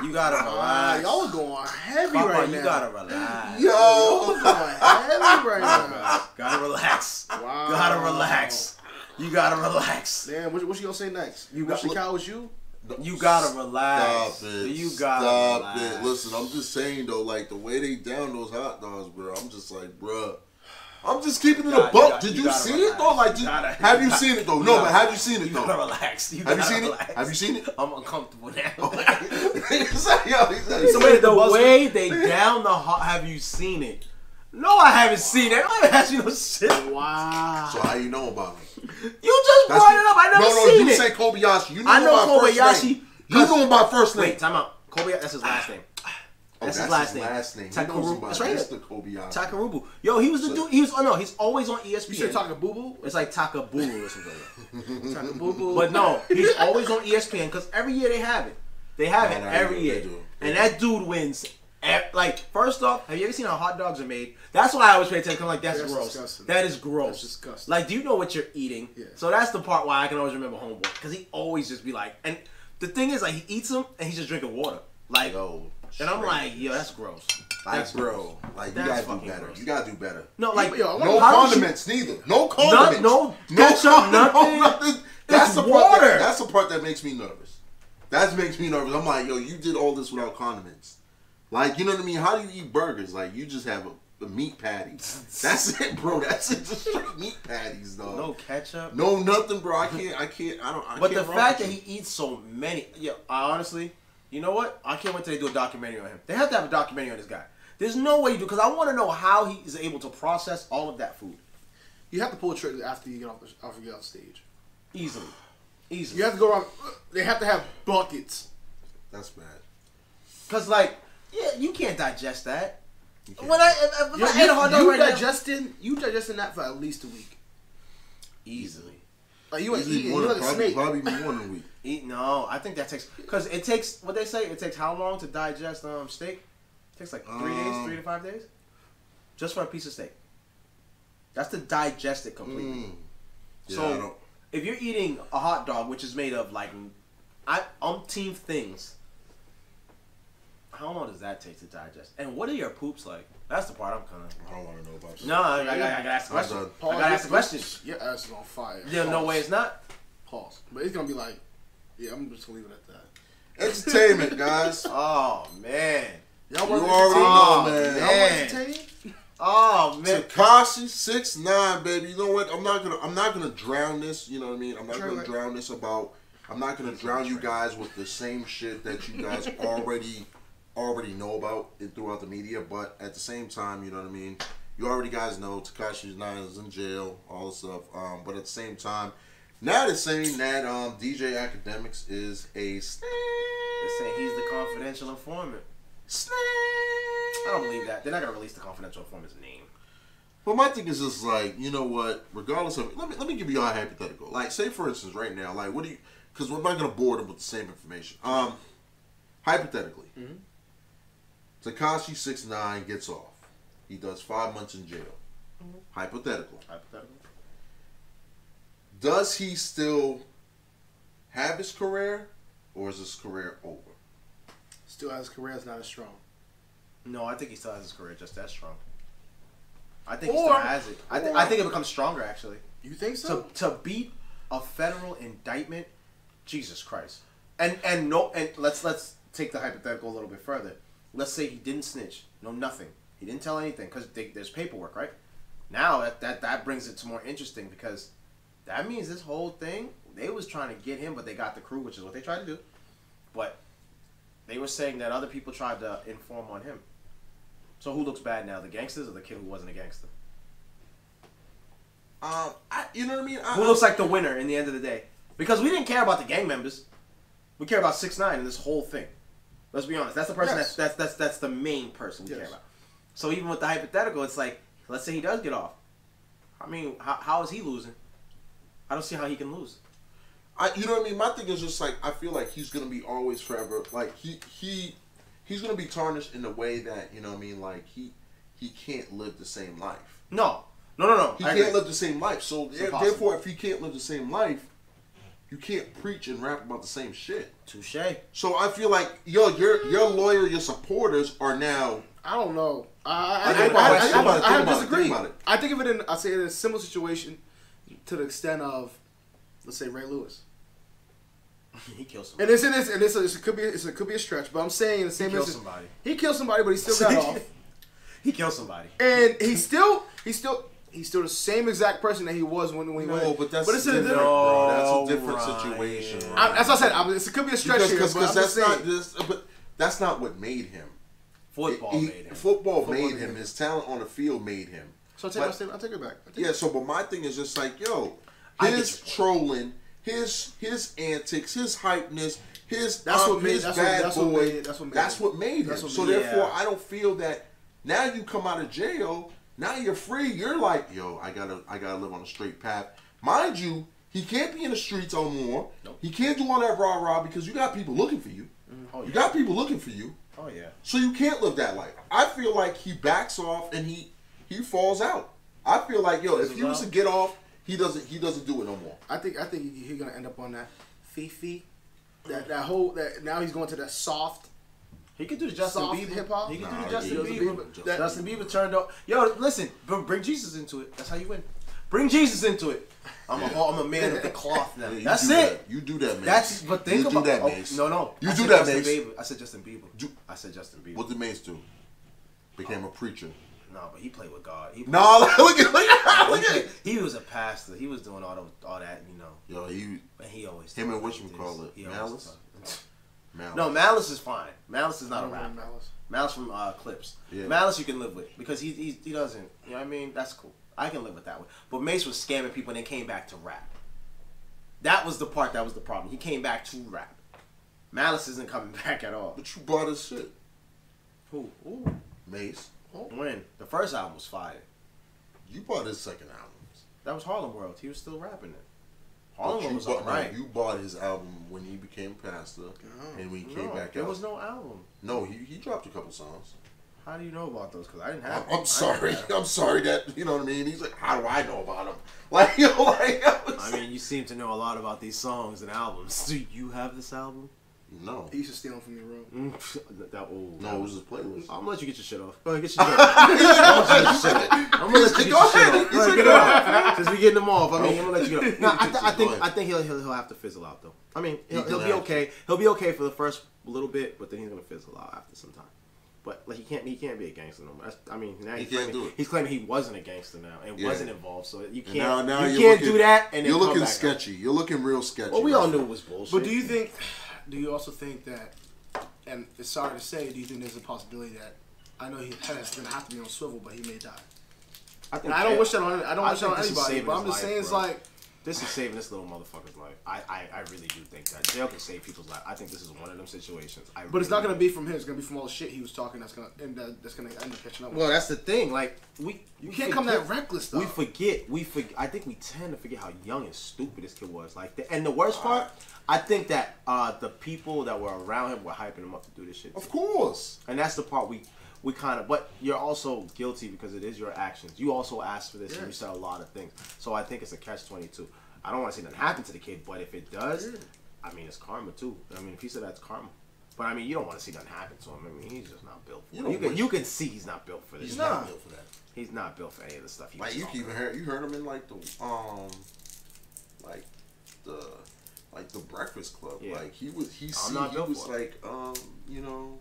You gotta relax. Y'all are going heavy right now. You gotta relax. Yo, y'all are going heavy right now. Gotta relax. Wow. Gotta relax. You gotta relax. Damn, what you gonna say next? You got the cow with you? You gotta relax. Stop it. You gotta Stop relax. it. Listen, I'm just saying though, like the way they down those hot dogs, bro. I'm just like, bruh. I'm just keeping it a buck. Did you see it though? Like, have you seen it though? No, but have you seen it though? You gotta relax. Have you seen it? Have you seen it? I'm uncomfortable now. The way they down the hot. Have you seen it? No, I haven't seen it. I haven't asked you no shit. Wow. So how you know about it? You just brought it up. I never seen it. No, you say Kobayashi. You know I know Kobayashi. You know him by first name. Wait, time out. Kobayashi. That's his last name. That's his last name. Takarubu. That's right. Mr. Kobayashi. Takarubu. Yo, he was the dude. He's always on ESPN. You said Takabubu? It's like Takabubu or something. Takabubu. But no, he's always on ESPN because every year they have it. They have it every year, and that dude wins. Like, first off, have you ever seen how hot dogs are made? That's why I always pay attention. I'm like, that's gross. Disgusting. That is gross. That's disgusting. Like, do you know what you're eating? Yeah. So that's the part why I can always remember Homeboy, because he always just be like, and the thing is, like, he eats them and he's just drinking water. Like, and I'm like, yo, that's gross. Like, bro, like, you gotta do better. Gross. You gotta do better. No, like, no condiments neither. No condiments. No ketchup, nothing. That's the water. That's the part that makes me nervous. That makes me nervous. I'm like, yo, you did all this without condiments. Like, you know what I mean? How do you eat burgers? Like, you just have a meat patty. That's it, bro. That's it. Just straight meat patties, dog. No ketchup. No nothing, bro. I can't. But the fact that he eats so many, I honestly, you know what? I can't wait till they do a documentary on him. They have to have a documentary on this guy. There's no way you do, because I want to know how he is able to process all of that food. You have to pull a trigger after you get off stage. Easily. You have to go around. They have to have buckets. That's bad. Because, like, yeah, you can't digest that. When I ate a hot dog you digesting that for at least a week. Easily. Like, you ain't eating. You're like a snake. Probably more than a week. No, I think that takes, because it takes, what they say, it takes how long to digest steak? It takes like 3 days, 3 to 5 days? Just for a piece of steak. That's to digest it completely. Yeah, so, if you're eating a hot dog, which is made of like umpteen things, how long does that take to digest? And what are your poops like? That's the part I'm kind of. I don't want to know about that. No, I gotta ask the question. I gotta ask the question. Your ass is on fire. Yeah, no way it's not. Pause. But it's gonna be like, yeah, I'm just gonna leave it at that. Entertainment, guys. Oh man, Y'all already know, man. Y'all entertained? Oh man, TEKASHI 6ix9ine, baby. You know what? I'm not gonna drown this. You know what I mean? I'm not gonna drown this about. I'm not gonna drown you guys with the same shit that you guys already know about it throughout the media. But at the same time, you know what I mean? You already guys know TEKASHI 9 is in jail, all this stuff. But at the same time, now they're saying that DJ AKADEMIKS is a snitch. They're saying he's the confidential informant. Snitch. I don't believe that. They're not gonna release the confidential informant's name. But my thing is just like, you know what? Regardless of, let me give you all a hypothetical. Like, say for instance, right now, like, what do you? Because we're not gonna bore them with the same information. Hypothetically, TEKASHI 6ix9ine gets off. He does 5 months in jail. Hypothetical. Does he still have his career, or is his career over? Still has his career, is not as strong. No, I think he still has his career just as strong. I think he still has it. I think it becomes stronger, actually. You think so? To beat a federal indictment, Jesus Christ. And let's take the hypothetical a little bit further. Let's say he didn't snitch, no nothing. He didn't tell anything because there's paperwork, right? Now that brings it to more interesting, because that means this whole thing, they was trying to get him, but they got the crew, which is what they tried to do. But they were saying that other people tried to inform on him. So who looks bad now, the gangsters or the kid who wasn't a gangster? You know what I mean? Who looks like the winner in the end of the day? Because we didn't care about the gang members. We care about 6ix9ine and this whole thing. Let's be honest. That's the person that's the main person we care about. So even with the hypothetical, it's like, let's say he does get off. I mean, how is he losing? I don't see how he can lose. You know what I mean? My thing is just like, I feel like he's gonna be always forever. Like he's gonna be tarnished in a way that, you know what I mean, like he can't live the same life. No. He can't live the same life. So therefore, if he can't live the same life, you can't preach and rap about the same shit. Touche. So I feel like your loyal, your supporters are now. I don't know. I disagree. I think of it in, I say it in a similar situation to the extent of, let's say, Ray Lewis. He killed somebody. And it could be a stretch, but I'm saying in the same instance, he killed somebody, but he still got off. He killed somebody, and he's still the same exact person that he was when he went. No, but that's different, bro. That's a different situation. Right? As I said, it could be a stretch because that's not what made him. Football made him. Football made him. His talent on the field made him. So I'll take it back. But my thing is just like, yo, his trolling, his antics, his hypeness, his bad boy. That's what made him. So therefore, I don't feel that now you come out of jail, now you're free. You're like, yo, I gotta live on a straight path. Mind you, he can't be in the streets no more. Nope. He can't do all that rah-rah because you got people looking for you. Oh, yeah. You got people looking for you. Oh yeah. So you can't live that life. I feel like he backs off and he falls out. I feel like, yo, if he was to get off, he doesn't do it no more. I think he's gonna end up on that Fifi, that now he's going to that soft. He could do the Justin Bieber hip hop. He could do the Justin Bieber. Justin Bieber turned up. Yo, listen, bring Jesus into it. That's how you win. Bring Jesus into it. I'm a man of the cloth now. Yeah, that's it. You do that, man. That's but think about that, Mace. No. You do that, Mace. I said Justin Bieber. I said Justin Bieber. What did Mace do? Became a preacher. No, but he played with God. Look at it. He was a pastor. He was doing all that, you know. Yo, he always. Him and whatchamacallit, Malice. No, Malice is fine. Malice is not a rapper. Malice from Clips. Yeah. Malice you can live with because he doesn't. You know what I mean? That's cool. I can live with that one. But Mace was scamming people and then came back to rap. That was the part that was the problem. He came back to rap. Malice isn't coming back at all. But you bought his shit. Who? Mace. When? The first album was fire. You bought his second album. That was Harlem World. He was still rapping it. Harlem World was alright. You bought his album when he became pastor and when he came back out. There was no album. No, he dropped a couple songs. How do you know about those? Because I didn't have I'm sorry. I'm sorry that, you know what I mean? He's like, how do I know about them? Like, you know, like... I mean, you seem to know a lot about these songs and albums. Do you have this album? No. He used to steal them from your room. No, it was his playlist. I'm gonna let you get your shit off. Go ahead, get your shit off. I'm gonna let you get your shit off. Go ahead, get it off. Since we getting them off, I mean, I'm gonna let you go. No, I think he'll have to fizzle out though. I mean, he'll be okay. He'll be okay for the first little bit, but then he's gonna fizzle out after some time. But like he can't be a gangster no more. I mean, now he's claiming he wasn't a gangster now and wasn't involved. So you can't do that. And you're looking sketchy. You're looking real sketchy. Well, we all knew it was bullshit. But do you also think that, and it's sorry to say, do you think there's a possibility that, I know he's going to have to be on swivel, but he may die? I don't wish that on anybody, but I'm just saying it's like, this is saving this little motherfucker's life. I really do think that jail can save people's life. I think this is one of them situations. But it's not going to be from him. It's going to be from all the shit he was talking. That's going to end up catching up. Well, that's the thing. Like you can't come that reckless though. We forget. I think we tend to forget how young and stupid this kid was. And the worst part, I think that the people that were around him were hyping him up to do this shit. Of course. And that's the part we kind of, but you're also guilty because it is your actions. You also asked for this and you said a lot of things. So I think it's a catch-22. I don't want to see nothing happen to the kid, but if it does, I mean, it's karma too. I mean, if he said that's karma. But I mean, you don't want to see nothing happen to him. I mean, he's just not built for it. You can see he's not built for this. He's not built for that. He's not built for any of the stuff. Like you heard him in like the Breakfast Club. Yeah. Like he was like you know.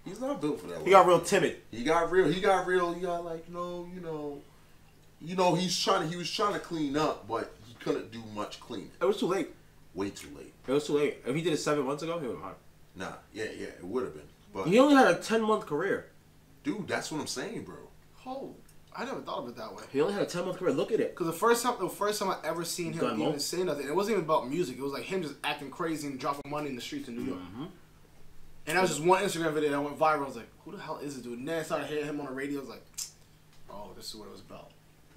He's not built for that. He got real timid. He got like he was trying to clean up, but he couldn't do much cleaning. It was too late. Way too late. It was too late. If he did it 7 months ago, he would have hard. Nah, yeah, it would have been. But he only had a 10-month career. Dude, that's what I'm saying, bro. Oh, I never thought of it that way. He only had a 10-month career. Look at it. Because the first time I ever seen him even say nothing, it wasn't even about music. It was like him just acting crazy and dropping money in the streets in New York. And that was just one Instagram video that went viral. I was like, who the hell is this dude? And then I started hearing him on the radio. I was like, oh, this is what it was about.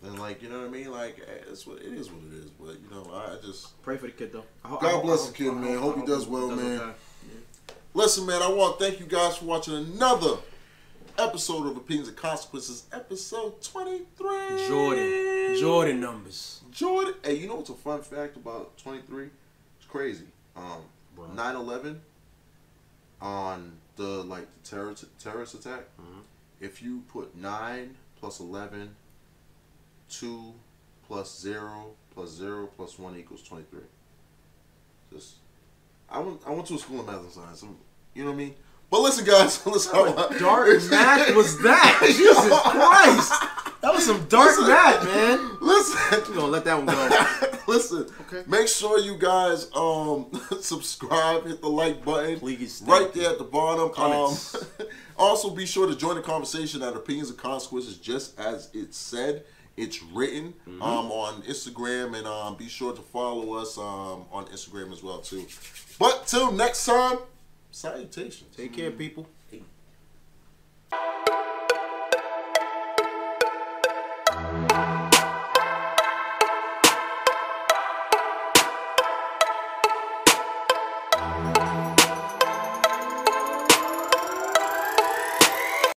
And like, you know what I mean? Like, it's what it is. What it is. But you know, I just pray for the kid though. God bless the kid, man. Hope he does well, man. Okay. Yeah. Listen, man, I want to thank you guys for watching another episode of Opinions and Consequences, episode 23. Jordan numbers. Jordan. Hey, you know what's a fun fact about 23? It's crazy. 9/11 on the terrorist attack. If you put 9 plus 11, 2 plus 0 plus 0 plus 1 equals 23. Just, I went to a school of math and science. You know what I mean? But listen, guys, listen. What dark math was that? Jesus Christ. That was some dark math, man. Listen. We're going to let that one go. Listen. Okay. Make sure you guys subscribe, hit the like button. Please. Right there at the bottom. Also, be sure to join the conversation at Opinions and Consequences, just as it said. It's written on Instagram, and be sure to follow us on Instagram as well, too. But till next time, salutations. Take care, people.